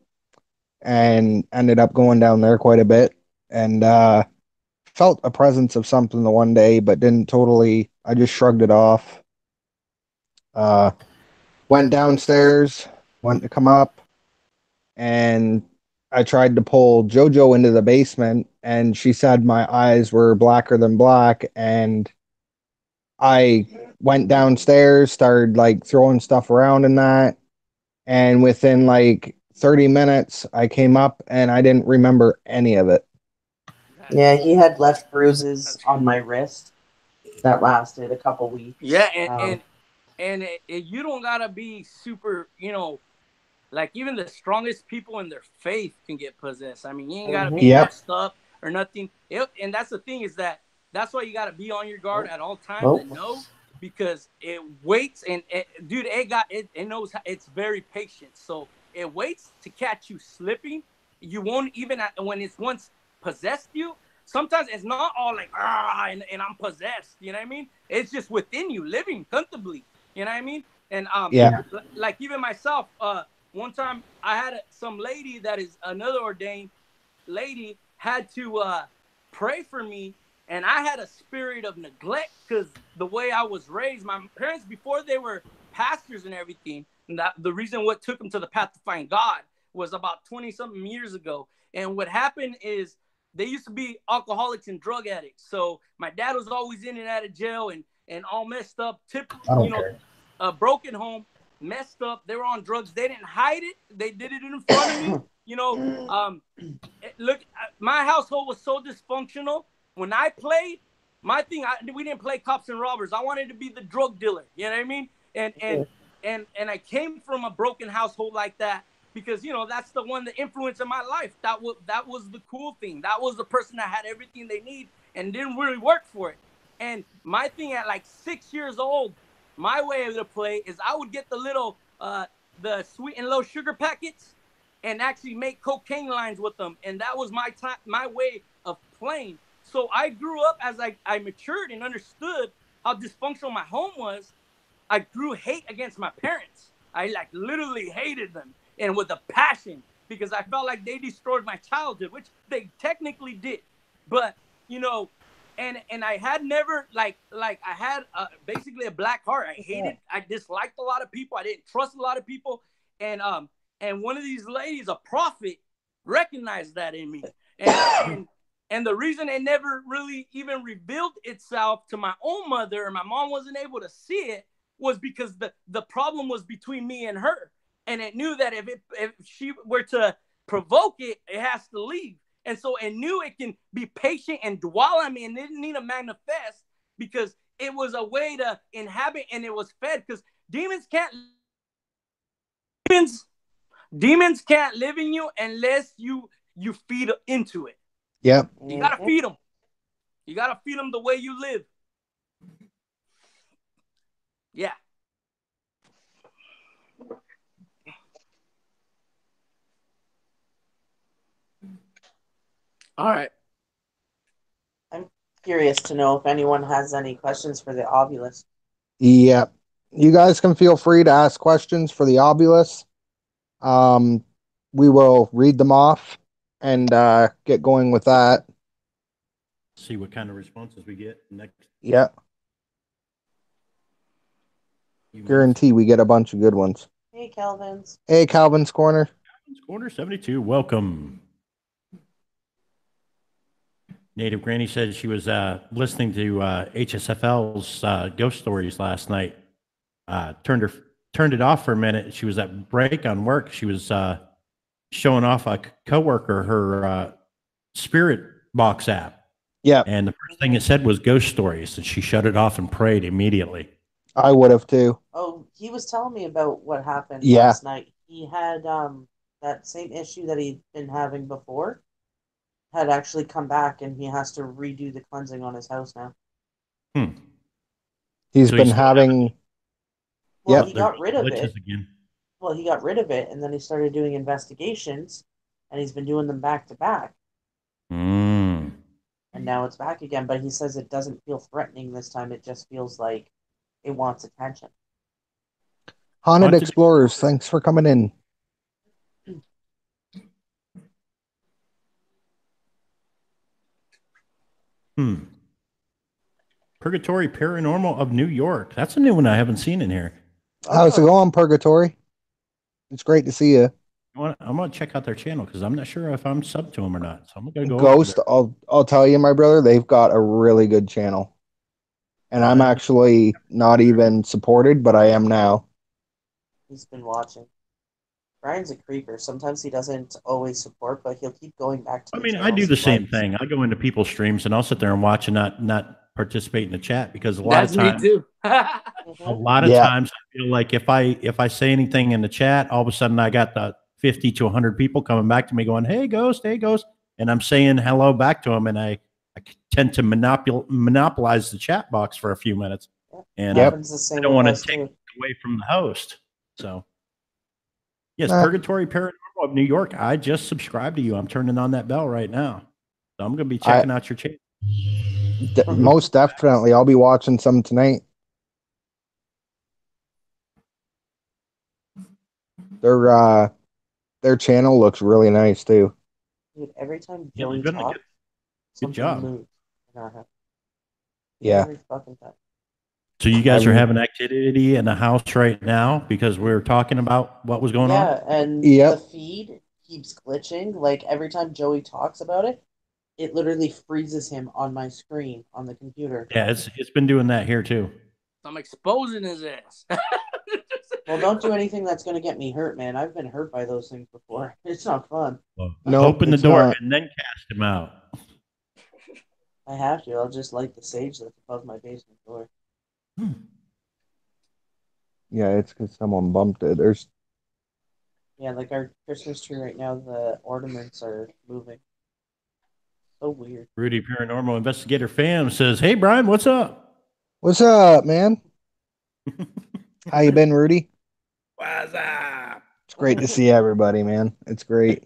and ended up going down there quite a bit and felt a presence of something the one day, but didn't totally. I just shrugged it off. Uh, Went downstairs, went to come up, and I tried to pull JoJo into the basement, and she said my eyes were blacker than black, and I went downstairs, started like throwing stuff around in that, and within like 30 minutes, I came up and I didn't remember any of it. Yeah, he had left bruises on my wrist that lasted a couple weeks. Yeah, you don't gotta be super, like even the strongest people in their faith can get possessed. I mean, you ain't gotta be messed up or nothing. And that's the thing is that's why you gotta be on your guard at all times and know, because it waits and dude, it knows it's very patient, so it waits to catch you slipping. You won't even when it's once possessed you. Sometimes it's not all like and I'm possessed. You know what I mean? It's just within you, living comfortably. You know what I mean? And like even myself, one time I had some lady that is another ordained lady had to pray for me, and I had a spirit of neglect because the way I was raised, my parents before they were pastors and everything, and that the reason what took them to the path to find God was about 20 something years ago. And what happened is they used to be alcoholics and drug addicts. So my dad was always in and out of jail and all messed up, a broken home, messed up. They were on drugs. They didn't hide it. They did it in front of me. Look, my household was so dysfunctional. When I played, we didn't play cops and robbers. I wanted to be the drug dealer. You know what I mean? And I came from a broken household like that because that's the one that influenced in my life. That was the cool thing. That was the person that had everything they need and didn't really work for it. And my thing at like 6 years old, my way of the play is I would get the little the sweet and low sugar packets and actually make cocaine lines with them, and that was my way of playing. So I grew up as I matured and understood how dysfunctional my home was. I grew hate against my parents. I like literally hated them, and with a passion, because I felt like they destroyed my childhood, which they technically did. But and I had never like I had basically a black heart. I disliked a lot of people. I didn't trust a lot of people, and one of these ladies, a prophet, recognized that in me, and the reason it never really even revealed itself to my own mother, and my mom wasn't able to see it, was because the problem was between me and her, and it knew that if she were to provoke it, it has to leave. And so it knew it can be patient and dwell on me and didn't need to manifest because it was a way to inhabit and it was fed, because demons can't live in you unless you feed into it. Yep. You got to feed them. You got to feed them the way you live. Yeah. All right. I'm curious to know if anyone has any questions for the Obulus. Yep. You guys can feel free to ask questions for the Obulus. We will read them off and get going with that. See what kind of responses we get next. Yep. Guarantee we get a bunch of good ones. Hey, Calvin's. Hey, Calvin's Corner. Calvin's Corner 72. Welcome. Native Granny said she was listening to HSFL's ghost stories last night. Turned it off for a minute. She was at break on work. She was showing off a coworker her spirit box app. Yeah. And the first thing it said was ghost stories, and she shut it off and prayed immediately. I would have too. Oh, he was telling me about what happened last night. He had that same issue that he'd been having before had actually come back, and he has to redo the cleansing on his house now. He's been having. Well, he got rid of it. Again. Well, he got rid of it, and then he started doing investigations, and he's been doing them back to back. Mm. And now it's back again, but he says it doesn't feel threatening this time. It just feels like it wants attention. Haunted Haunted Explorers, thanks for coming in. Purgatory Paranormal of New York. That's a new one I haven't seen in here. How's it going, Purgatory? It's great to see you. I'm gonna check out their channel because I'm not sure if I'm sub to them or not. So I'm gonna go Ghost, over I'll tell you, my brother, they've got a really good channel. And I'm there. actually not even supported, but I am now. He's been watching. Brian's a creeper. Sometimes he doesn't always support, but he'll keep going back to I the mean, I do channels the he same likes. thing. I go into people's streams and I'll sit there and watch and not participate in the chat because a lot That's of me times, too. a lot of times I feel like if I say anything in the chat, all of a sudden I got the 50 to 100 people coming back to me going, hey ghost, and I'm saying hello back to them, and I tend to monopolize the chat box for a few minutes, and Happens the I same don't with want us to take too. it away from the host. So yes, Nah. Purgatory Paranormal of New York. I just subscribed to you. I'm turning on that bell right now, so I'm going to be checking out your channel. Most definitely. I'll be watching some tonight. Their channel looks really nice too. Dude, every time Yeah, Joey they've done a talks, good something job. moves in our house. Yeah. Every fucking time. So you guys are having activity in the house right now because we're talking about what was going on? Yeah, and Yep. the feed keeps glitching. Like every time Joey talks about it, it literally freezes him on my screen on the computer. Yeah, it's been doing that here too. I'm exposing his ass. Well, don't do anything that's going to get me hurt, man. I've been hurt by those things before. It's not fun. Well, No, open the it's door not. and then cast him out. I have to. I'll just light the sage that's above my basement door. Yeah, it's because someone bumped it. Yeah, like our Christmas tree right now, the ornaments are moving. So weird. Rudy Paranormal Investigator Fam says, "Hey Brian, what's up? What's up, man? How you been, Rudy? What's up? It's great to see everybody, man. It's great.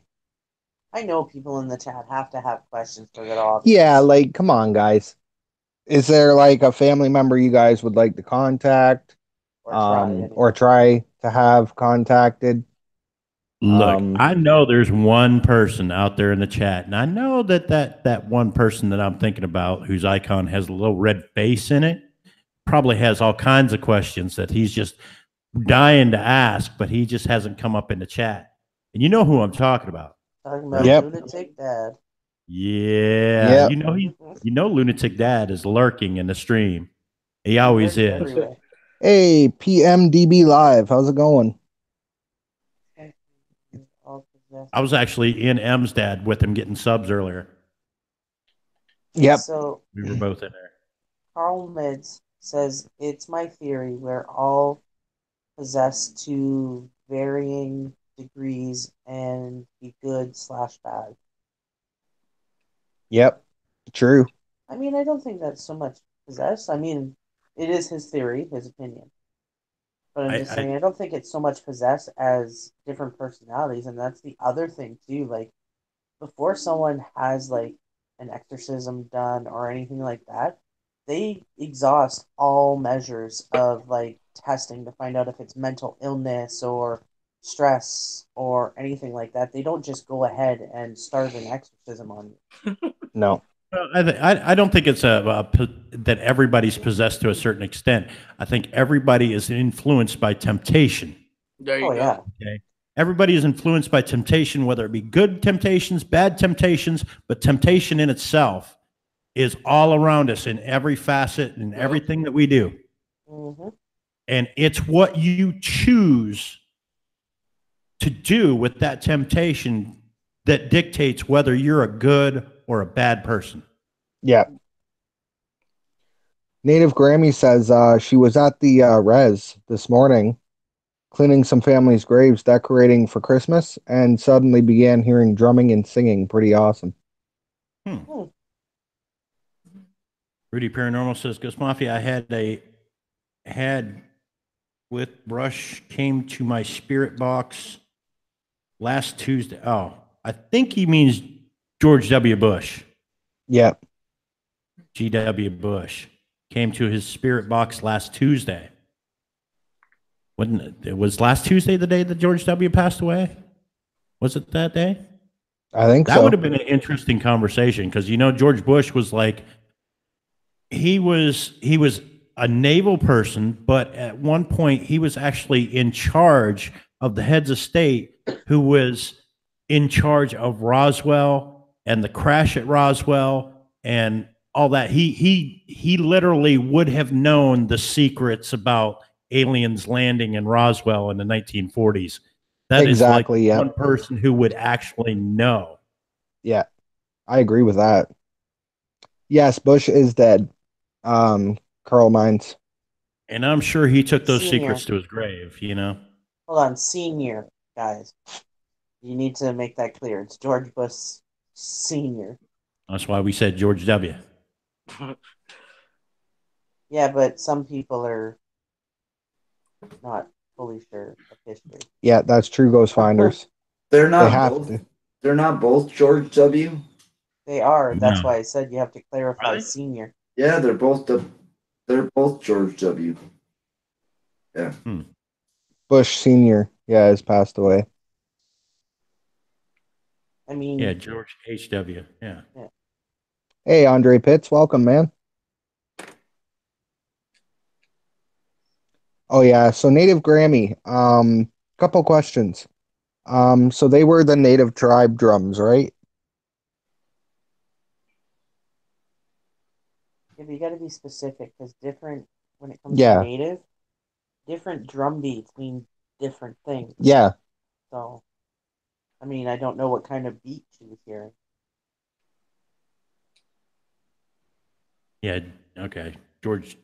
I know people in the chat have to have questions for their audience. Yeah, like, come on, guys. Is there like a family member you guys would like to contact, or try to have contacted? Look, I know there's one person out there in the chat, and I know that one person that I'm thinking about, whose icon has a little red face in it, probably has all kinds of questions that he's just dying to ask, but he just hasn't come up in the chat. And you know who I'm talking about. Talking about Yep. Lunatic Dad. Yeah, Yep. you know Lunatic Dad is lurking in the stream. He always is. Everywhere. Hey, PMDB Live. How's it going? I was actually in M's dad with him getting subs earlier. Yep. So We were both in there. Carl Mids says it's my theory we're all possessed to varying degrees and be good/bad. Yep. True. I mean, I don't think that's so much possessed. I mean, it is his theory, his opinion. But I'm just saying, I don't think it's so much possessed as different personalities. And that's the other thing, too. Like, before someone has, like, an exorcism done or anything like that, they exhaust all measures of, like, testing to find out if it's mental illness or stress or anything like that. They don't just go ahead and start an exorcism on you. No. Well, I don't think it's that everybody's possessed to a certain extent. I think everybody is influenced by temptation. There you go. Yeah. Okay. Everybody is influenced by temptation, whether it be good temptations, bad temptations, but temptation in itself is all around us in every facet and everything that we do. Mm-hmm. And it's what you choose to do with that temptation that dictates whether you're a good or a bad person. Yeah. Native Grammy says she was at the res this morning cleaning some family's graves, decorating for Christmas, and suddenly began hearing drumming and singing. Pretty awesome. Rudy Paranormal says, Ghost Mafia, I had with brush came to my spirit box last Tuesday. Oh, I think he means George W. Bush. Yeah. G.W. Bush came to his spirit box last Tuesday. Wasn't it? It was last Tuesday the day that George W. passed away? Was it that day? I think That so. would have been an interesting conversation because George Bush was like he was a naval person, but at one point he was actually in charge of the heads of state who was in charge of Roswell and the crash at Roswell and all that. He literally would have known the secrets about aliens landing in Roswell in the 1940s. That Exactly, is like yeah. one person who would actually know. Yeah, I agree with that. Yes, Bush is dead. Carl Mines. And I'm sure he took those Senior. secrets to his grave, Hold on, senior, guys. You need to make that clear. It's George Bush Senior. That's why we said George W. Yeah, but some people are not fully sure of history. Yeah, that's true, Ghost Finders. They're They not have both. to. They're not both George W. They are. That's No. why I said you have to clarify Really? senior. Yeah, they're both George W. Yeah. Bush Senior, yeah, has passed away. I mean, Yeah, George H.W. Yeah. Hey, Andre Pitts, welcome, man. Oh yeah, so Native Grammy. Couple questions. So they were the native tribe drums, right? if you got to be specific, because different when it comes Yeah. to native, different drum beats mean different things. Yeah. So, I mean, I don't know what kind of beat she was hearing. Yeah, okay. George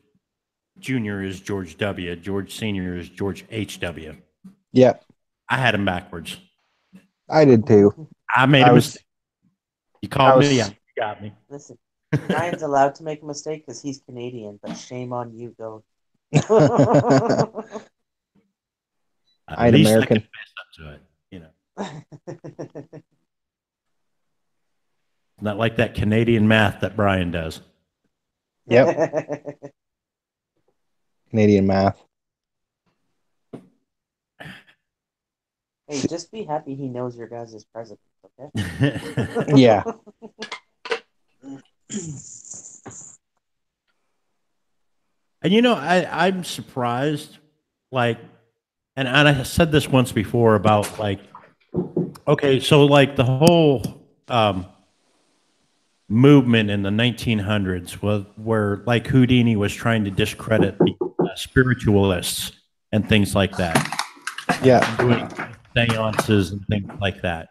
Jr. is George W. George Sr. is George H.W. Yeah. I had him backwards. I did too. I made I a was- mistake. You called me out. You got me. Listen, Ryan's allowed to make a mistake because he's Canadian, but shame on you, Ghost. At I'm least American. I can fess up to it. Not like that Canadian math that Brian does. Yep. Canadian math. Hey, just be happy he knows your guys' president, okay? Yeah. And I'm surprised, like, and I said this once before about like, okay, so like the whole movement in the 1900s was where like Houdini was trying to discredit the spiritualists and things like that. Yeah. Doing seances and things like that,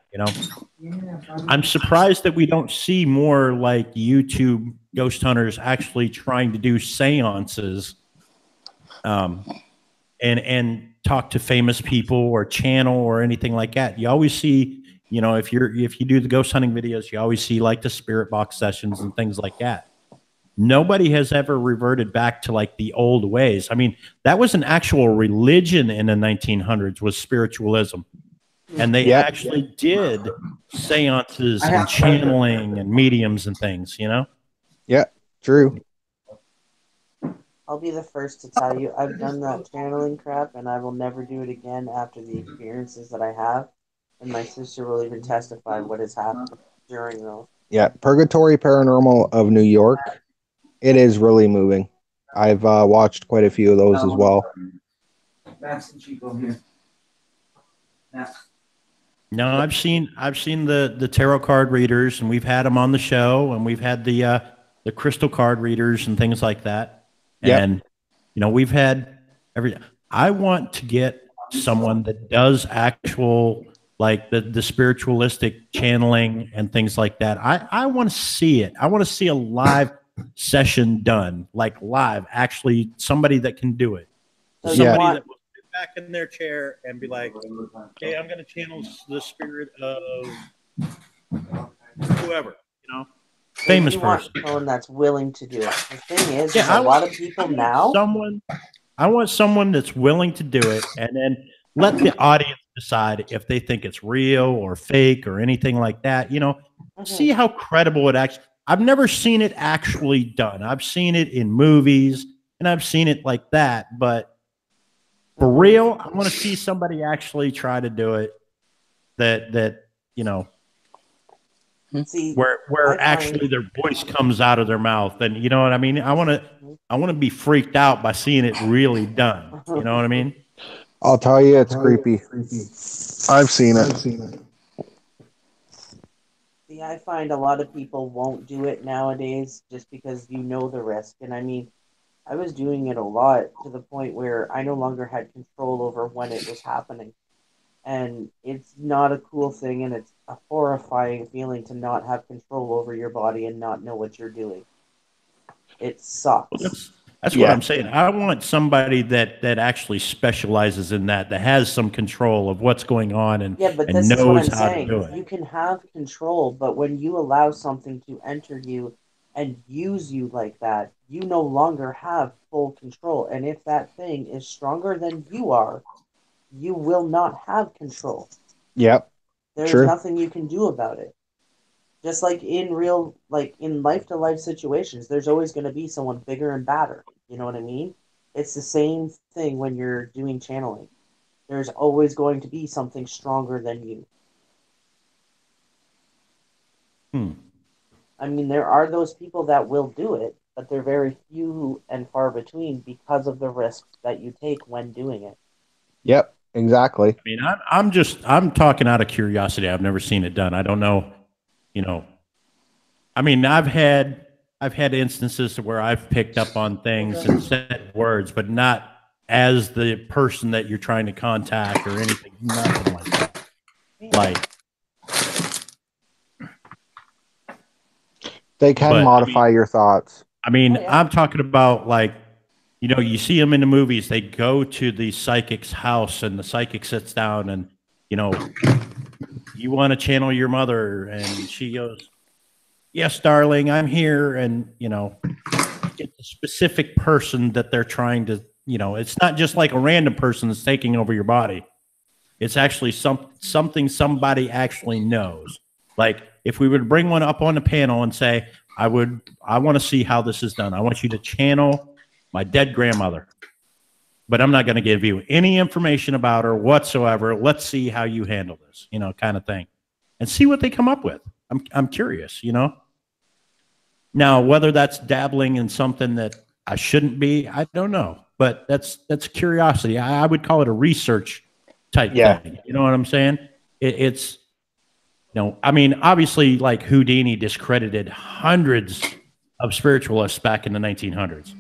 I'm surprised that we don't see more like YouTube ghost hunters actually trying to do seances and talk to famous people or channel or anything like that. You always see, if you do the ghost hunting videos, you always see like the spirit box sessions and things like that. Nobody has ever reverted back to like the old ways. I mean, that was an actual religion in the 1900s was spiritualism. And they actually did seances and channeling and mediums and things, Yeah, true. I'll be the first to tell you, I've done that channeling crap, and I will never do it again after the experiences that I have. And my sister will even testify what has happened during those. Yeah, Purgatory Paranormal of New York. It is really moving. I've watched quite a few of those as well. That's the Chico here. Yeah. No, I've seen the tarot card readers, and we've had them on the show, and we've had the crystal card readers and things like that. Yep. And we've had I want to get someone that does actual like the spiritualistic channeling and things like that. I want to see it. I want to see a live session done, like live, actually somebody that can do it. So Somebody want- that will sit back in their chair and be like, okay, I'm going to channel the spirit of whoever, famous you want person. someone that's willing to do it. The thing is Yeah, a lot of people now. I want someone that's willing to do it, and then let the audience decide if they think it's real or fake or anything like that. see how credible it actually. I've never seen it actually done. I've seen it in movies and I've seen it like that, but for real, I want to see somebody actually try to do it. That you know, See, where actually their voice comes out of their mouth, and you know what I mean. I want to be freaked out by seeing it really done. You know what I mean? I'll tell you, it's creepy. I've seen it. See, I find a lot of people won't do it nowadays just because you know the risk. And I mean, I was doing it a lot to the point where I no longer had control over when it was happening. And it's not a cool thing, and it's a horrifying feeling to not have control over your body and not know what you're doing. It sucks. Well, that's what I'm saying. I want somebody that actually specializes in that has some control of what's going on and Yeah, but and this is what knows I'm how to saying. do it. You can have control, but when you allow something to enter you and use you like that, you no longer have full control. And if that thing is stronger than you are, you will not have control. Yep. There's True. nothing you can do about it. Just like in real, like in life to life situations, there's always going to be someone bigger and badder. You know what I mean? It's the same thing when you're doing channeling. There's always going to be something stronger than you. I mean, there are those people that will do it, but they're very few and far between because of the risks that you take when doing it. Yep. Exactly. I mean, I'm talking out of curiosity. I've never seen it done. I don't know. You know, I mean, I've had instances where I've picked up on things and said words, but not as the person that you're trying to contact or anything. Nothing like that. Like they can modify your thoughts. I mean, I'm talking about like, you know, you see them in the movies. They go to the psychic's house, and the psychic sits down, and you know, you want to channel your mother, and she goes, "Yes, darling, I'm here," and you know, get the specific person that they're trying to. You know, it's not just like a random person that's taking over your body. It's actually something somebody actually knows. Like if we would bring one up on the panel and say, I want to see how this is done. I want you to channel my dead grandmother, but I'm not going to give you any information about her whatsoever. Let's see how you handle this, you know, kind of thing, and see what they come up with. I'm curious, you know. Now, whether that's dabbling in something that I shouldn't be, I don't know, but that's curiosity. I would call it a research type thing. You know what I'm saying? It's, you know, I mean, obviously, like Houdini discredited hundreds of spiritualists back in the 1900s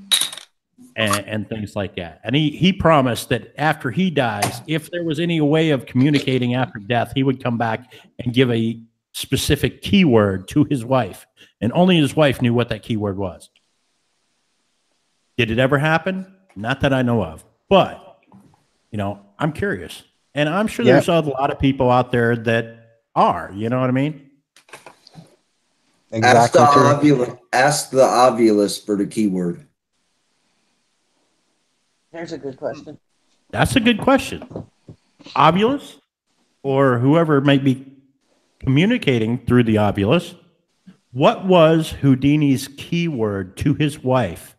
and things like that. And he promised that after he dies, if there was any way of communicating after death, he would come back and give a specific keyword to his wife. And only his wife knew what that keyword was. Did it ever happen? Not that I know of. But, you know, I'm curious. And I'm sure there's a lot of people out there that are, you know what I mean? Exactly. Ask the ovulus for the keyword. There's a good question. That's a good question. Ovulus or whoever may be communicating through the ovulus. What was Houdini's keyword to his wife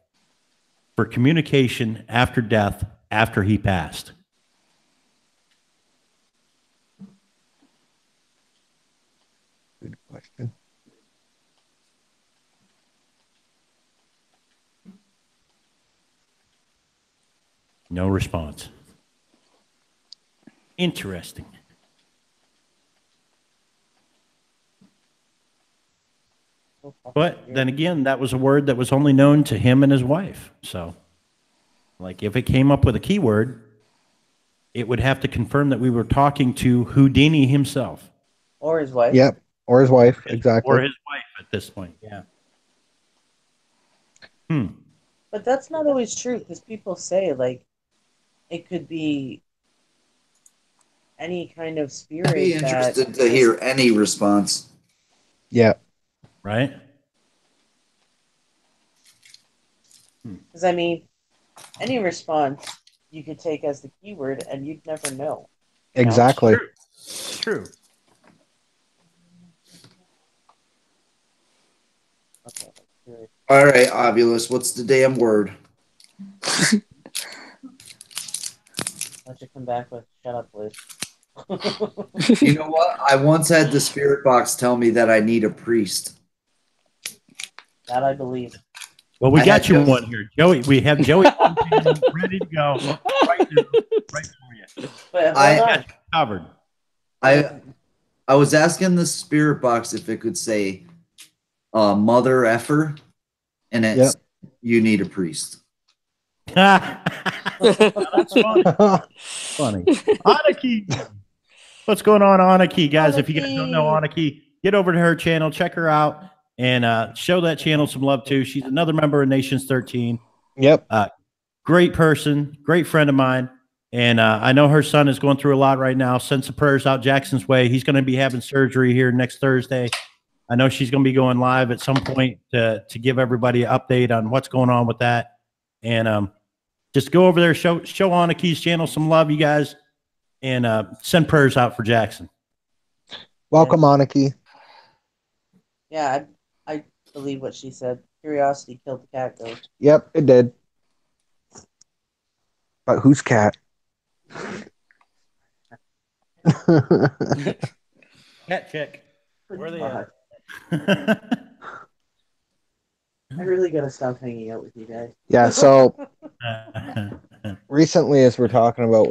for communication after death, after he passed? Good question. No response. Interesting. But then again, that was a word that was only known to him and his wife. So, like, if it came up with a keyword, it would have to confirm that we were talking to Houdini himself. Or his wife. Yep. Or his wife. Exactly. Or his wife at this point. Yeah. But that's not always true because people say, like, it could be any kind of spirit. I'd be interested to hear any response. Yeah. Right? Because, I mean, any response you could take as the keyword and you'd never know. Exactly. True. All right, Ovulus, what's the damn word? Let you come back with shut up, Liz. You know what? I once had the spirit box tell me that I need a priest. That I believe. Well, we I got had you just- one here, Joey. We have Joey ready to go right now, right for you. But hold I on. Got you covered. I was asking the spirit box if it could say mother effer, and it's you need a priest. That's funny. Funny. Aniki. What's going on, Aniki, guys? If you guys don't know Aniki, get over to her channel, check her out, and show that channel some love too. She's another member of Nations 13. Yep. Great person, great friend of mine. And I know her son is going through a lot right now. Send some prayers out Jackson's way. He's going to be having surgery here next Thursday. I know she's going to be going live at some point to give everybody an update on what's going on with that. And just go over there, show Aniki's channel some love, you guys, and send prayers out for Jackson. Welcome, Aniki. Yeah, I believe what she said. Curiosity killed the cat ghost. Yep, it did. But whose cat? Cat check. Where are they at? I really gotta stop hanging out with you guys. Yeah, so recently, as we're talking about,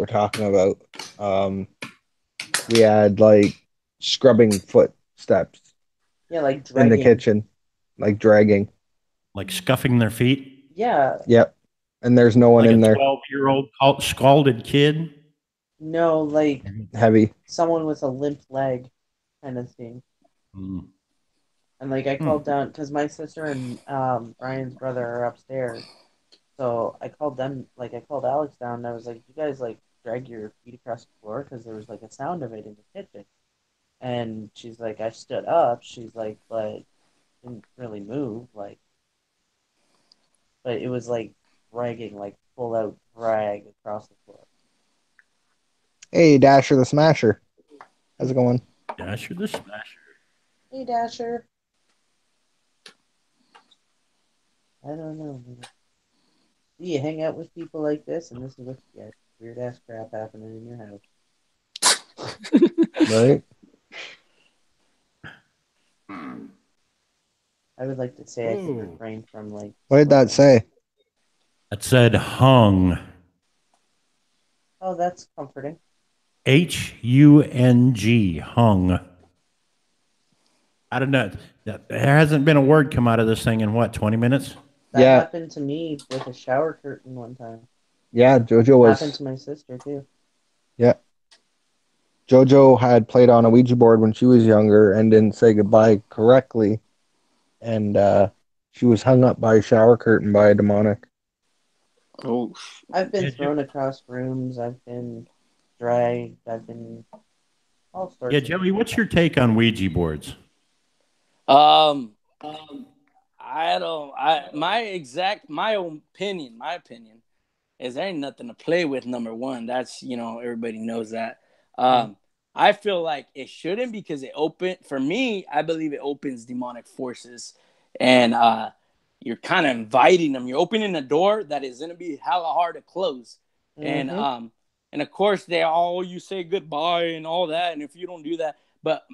we had like scrubbing footsteps Yeah, like in dragging. the kitchen, like dragging. Like scuffing their feet. Yeah. Yep. And there's no one like in a there. 12-year-old scalded kid. No, like Heavy. someone with a limp leg kind of thing. Mm. And like I called down because my sister and Brian's brother are upstairs. So I called them, like I called Alex down and I was like, you guys like drag your feet across the floor because there was like a sound of it in the kitchen. And she's like, I stood up. She's like, but didn't really move. Like, but it was like dragging, like full out drag across the floor. Hey, Dasher the Smasher. How's it going? Dasher the Smasher. Hey, Dasher. I don't know. You hang out with people like this, and this is what you get. Weird ass crap happening in your house. Right? I would like to say I can refrain from like. What did that say? It said hung. Oh, that's comforting. Hung. Hung. I don't know. There hasn't been a word come out of this thing in what, 20 minutes? That happened to me with a shower curtain one time. Yeah, JoJo was. Happened to my sister too. Yeah. JoJo had played on a Ouija board when she was younger and didn't say goodbye correctly. And she was hung up by a shower curtain by a demonic. Oh. I've been thrown across rooms. I've been dragged. I've been all sorts. Yeah, Joey, what's your take on Ouija boards? My opinion is there ain't nothing to play with. Number one, that's, everybody knows that. I feel like it shouldn't because for me, I believe it opens demonic forces, and you're kind of inviting them. You're opening a door that is going to be hella hard to close. And of course you say goodbye and all that. And if you don't do that, but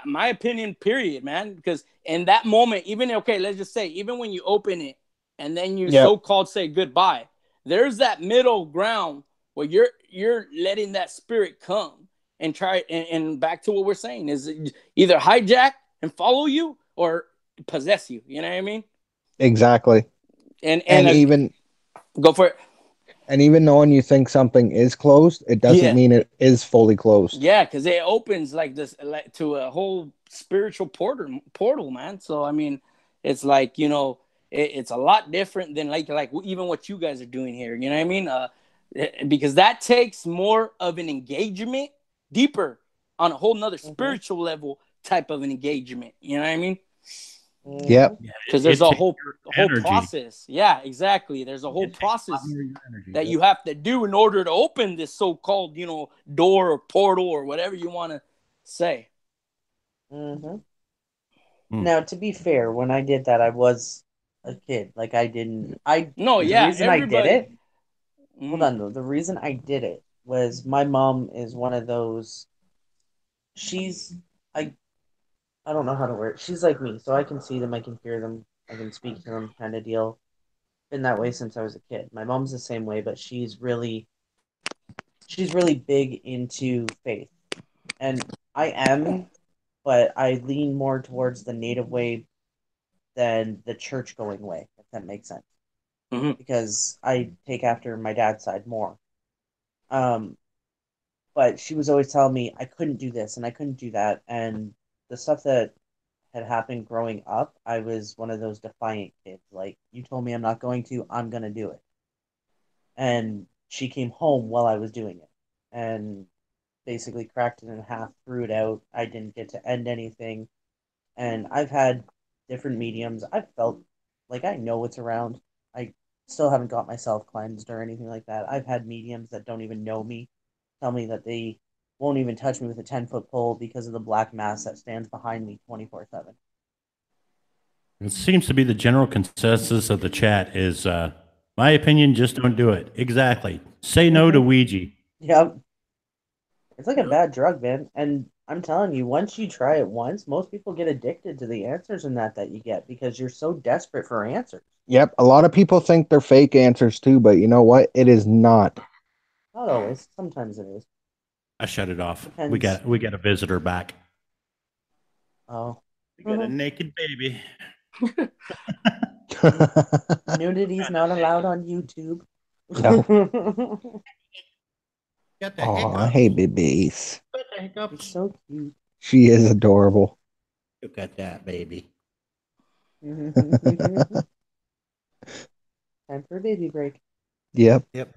my opinion, period, man, because in that moment, let's just say, even when you open it and then you so-called say goodbye, there's that middle ground where you're letting that spirit come and try. And back to what we're saying is either hijack and follow you or possess you. You know what I mean? Exactly. And even go for it. And even knowing you think something is closed, it doesn't mean it is fully closed. Yeah, because it opens like this to a whole spiritual portal, man. So I mean, it's like, it's a lot different than like even what you guys are doing here. You know what I mean? Because that takes more of an engagement, deeper on a whole nother spiritual level type of an engagement. You know what I mean? Yep. Because there's a whole process. Yeah, exactly. There's a whole process that you have to do in order to open this so-called, door or portal or whatever you want to say. Now, to be fair, when I did that, I was a kid. Like I didn't. I No, the yeah, reason I did everybody. it. Hold on though. The reason I did it was my mom is one of those. She's I I don't know how to word. She's like me, so I can see them, I can hear them, I can speak to them, kind of deal. Been that way since I was a kid. My mom's the same way, but she's really big into faith, and I am, but I lean more towards the native way than the church going way, if that makes sense. Mhm. Because I take after my dad's side more. Um, but she was always telling me I couldn't do this and I couldn't do that, and the stuff that had happened growing up, I was one of those defiant kids. Like, you told me I'm not going to, I'm going to do it. And she came home while I was doing it and basically cracked it in half, threw it out. I didn't get to end anything. And I've had different mediums. I've felt like I know what's around. I still haven't got myself cleansed or anything like that. I've had mediums that don't even know me tell me that they won't even touch me with a 10-foot pole because of the black mass that stands behind me 24/7. It seems to be the general consensus of the chat is, my opinion, just don't do it. Exactly. Say no to Ouija. Yep. It's like a bad drug, man. And I'm telling you, once you try it once, most people get addicted to the answers in that you get because you're so desperate for answers. Yep. A lot of people think they're fake answers too, but you know what? It is not. Not always. Sometimes it is. I shut it off. Depends. We got a visitor back. Oh. We got a naked baby. Nudity's not allowed on YouTube. No. Got the Oh, hiccups. hey, babies. Got the She's hiccups. so cute. She is adorable. Look at that baby. Time for a baby break. Yep. Yep.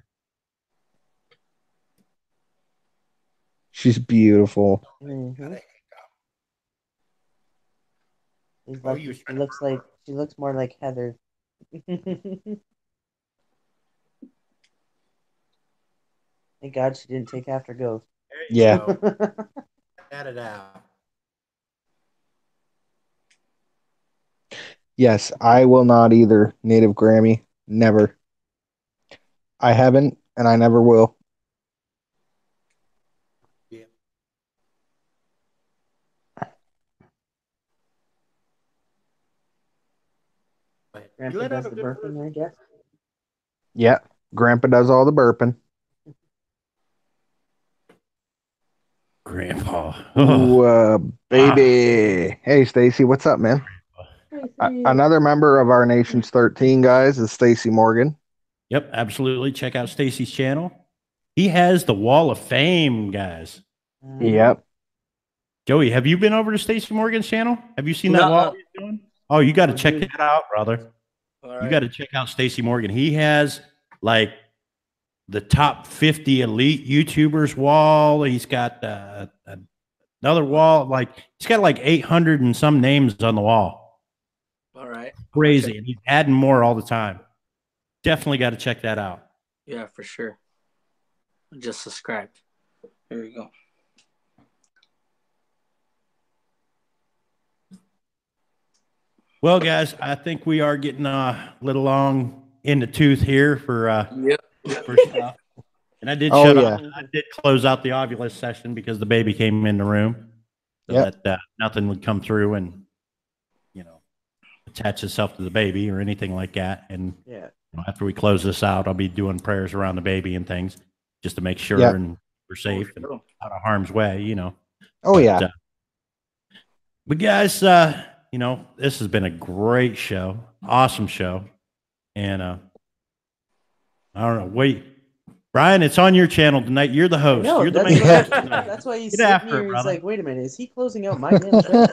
She's beautiful. Mm-hmm. She's Oh, lucky. She looks more like Heather. Thank God she didn't take after Ghost. Yeah. Got it out. Yes, I will not either, Native Grammy. Never. I haven't, and I never will. Yeah. Grandpa does the burping, I guess. Yeah. Grandpa does all the burping. Grandpa. Ooh, baby. Hey, Stacy, what's up, man? Another member of our Nation's 13 guys is Stacy Morgan. Yep, absolutely. Check out Stacy's channel. He has the Wall of Fame, guys. Yep. Joey, have you been over to Stacy Morgan's channel? Have you seen that wall he's doing? Oh, you got to check that out, brother. All You got to check out Stacy Morgan. He has like the top 50 elite YouTubers wall. He's got another wall. Like he's got like 800 and some names on the wall. All right. Crazy. And he's adding more all the time. Definitely got to check that out. Yeah, for sure. I just subscribed. Here we go. Well, guys, I think we are getting a little long in the tooth here for stuff. And I did I did close out the Ovilus session because the baby came in the room so that nothing would come through and attach itself to the baby or anything like that. And after we close this out, I'll be doing prayers around the baby and things just to make sure and we're safe and out of harm's way, But guys, this has been a great show, awesome show. And I don't know, wait, Brian, it's on your channel tonight. You're the host. No, You're the main host tonight. That's why he's Get sitting after here. it, He's brother. like, wait a minute, is he closing out my damn show?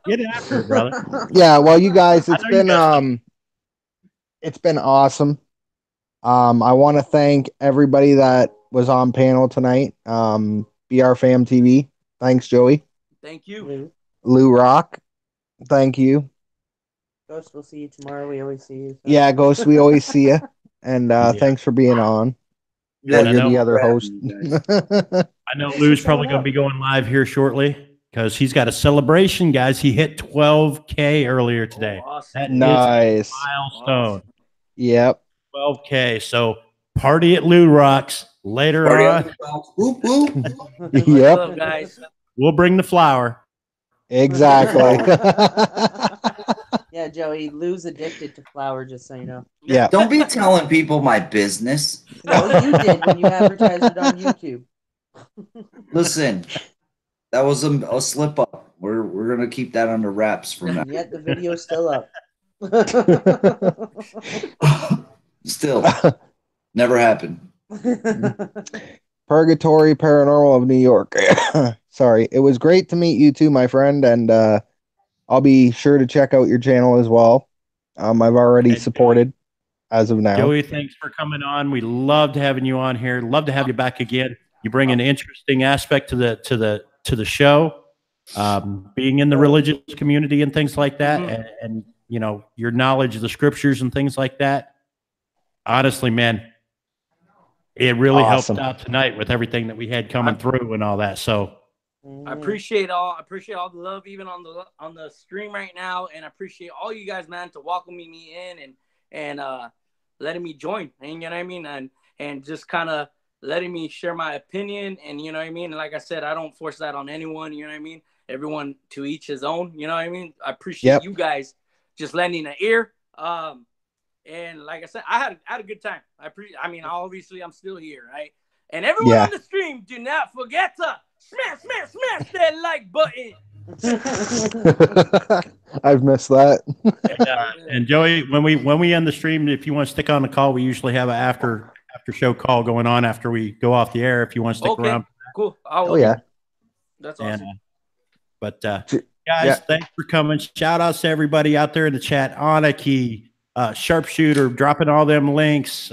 Get after it, brother. Yeah, well, you guys, it's been awesome. I want to thank everybody that was on panel tonight. BR Fam TV. Thanks, Joey. Thank you. Lou Rock. Thank you. Ghost, we'll see you tomorrow. We always see you. So. Yeah, Ghost, we always see you. And thanks for being on. Yeah, you're the other host. I know Lou's probably going to be going live here shortly. because he's got a celebration, guys. He hit 12K earlier today. Awesome. That Nice. is a milestone. Yep. 12K. So party at Lou Rocks later on. Whoop, whoop. What's Yep. up, guys? We'll bring the flower. Exactly. Yeah, Joey, Lou's addicted to flour, just so you know. Yeah. Don't be telling people my business. No, you did when you advertised it on YouTube. Listen, that was a slip up. We're gonna keep that under wraps from now. And yet the video's still up. Still, never happened. Purgatory Paranormal of New York. Sorry. It was great to meet you too, my friend, and I'll be sure to check out your channel as well. I've already supported as of now. Joey, thanks for coming on. We loved having you on here. Love to have you back again. You bring an interesting aspect to the show, being in the religious community and things like that, and you know, your knowledge of the scriptures and things like that. Honestly, man, it really helped out tonight with everything that we had coming through and all that. So I appreciate all the love, even on the stream right now, and I appreciate all you guys, man, to welcoming me in and letting me join. And you know what I mean, and just kind of letting me share my opinion. And you know what I mean. And like I said, I don't force that on anyone. You know what I mean. Everyone to each his own. You know what I mean. I appreciate you guys just lending an ear. And like I said, I had a good time. I mean, obviously, I'm still here, right? And everyone on the stream, do not forget to smash that like button. I've missed that. and Joey, when we end the stream, if you want to stick on the call, we usually have an after show call going on after we go off the air. If you want to stick around, cool. That's awesome. Guys, thanks for coming. Shout outs to everybody out there in the chat. Aniki, Sharpshooter, dropping all them links.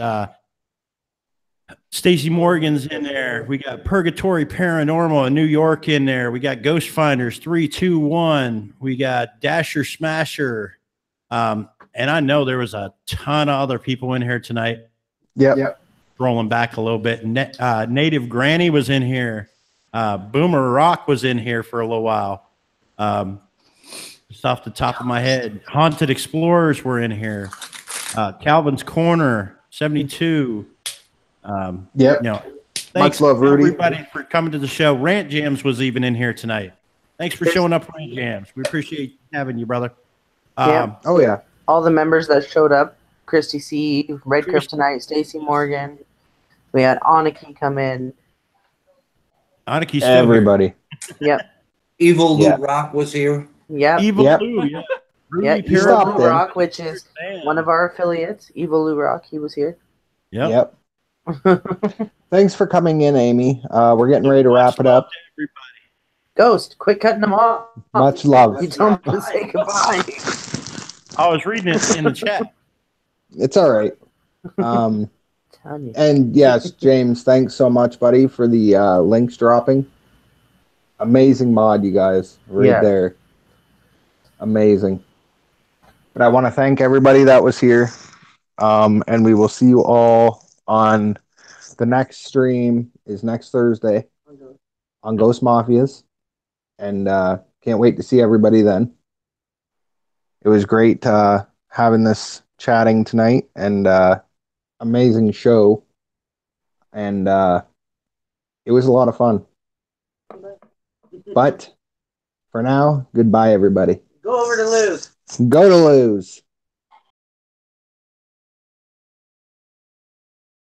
Stacy Morgan's in there. We got Purgatory Paranormal in New York in there. We got Ghost Finders 321. We got Dasher Smasher. And I know there was a ton of other people in here tonight. Yep. Rolling back a little bit. Native Granny was in here. Boomer Rock was in here for a little while. Just off the top of my head. Haunted Explorers were in here. Calvin's Corner 72. Yep. You know, Much thanks love, Rudy. everybody for coming to the show. Rant Jams was even in here tonight. Thanks for showing up, Rant Jams. We appreciate having you, brother. Oh yeah. All the members that showed up: Christy C, Red Kryptonite, Stacy Morgan. We had Aniki come in. Aniki's everybody. Yep. Evil Lou Rock was here. Yep. Evil Lou. Yeah. Yeah, Evil Lou Rock, which is one of our affiliates. Evil Lou Rock, he was here. Yep. Thanks for coming in, Amy. We're getting ready to wrap it up. Ghost, quit cutting them off. Much love. You told them to say goodbye. I was reading it in the chat. It's all right. And yes, James, thanks so much, buddy, for the links dropping. Amazing mod, you guys. Right there. Amazing. But I want to thank everybody that was here. And we will see you all on the next stream is next Thursday on Ghost Mafias. And can't wait to see everybody then. It was great having this chatting tonight, and amazing show. And it was a lot of fun. But for now, goodbye, everybody. Go over to Lou's. Go to Lou's.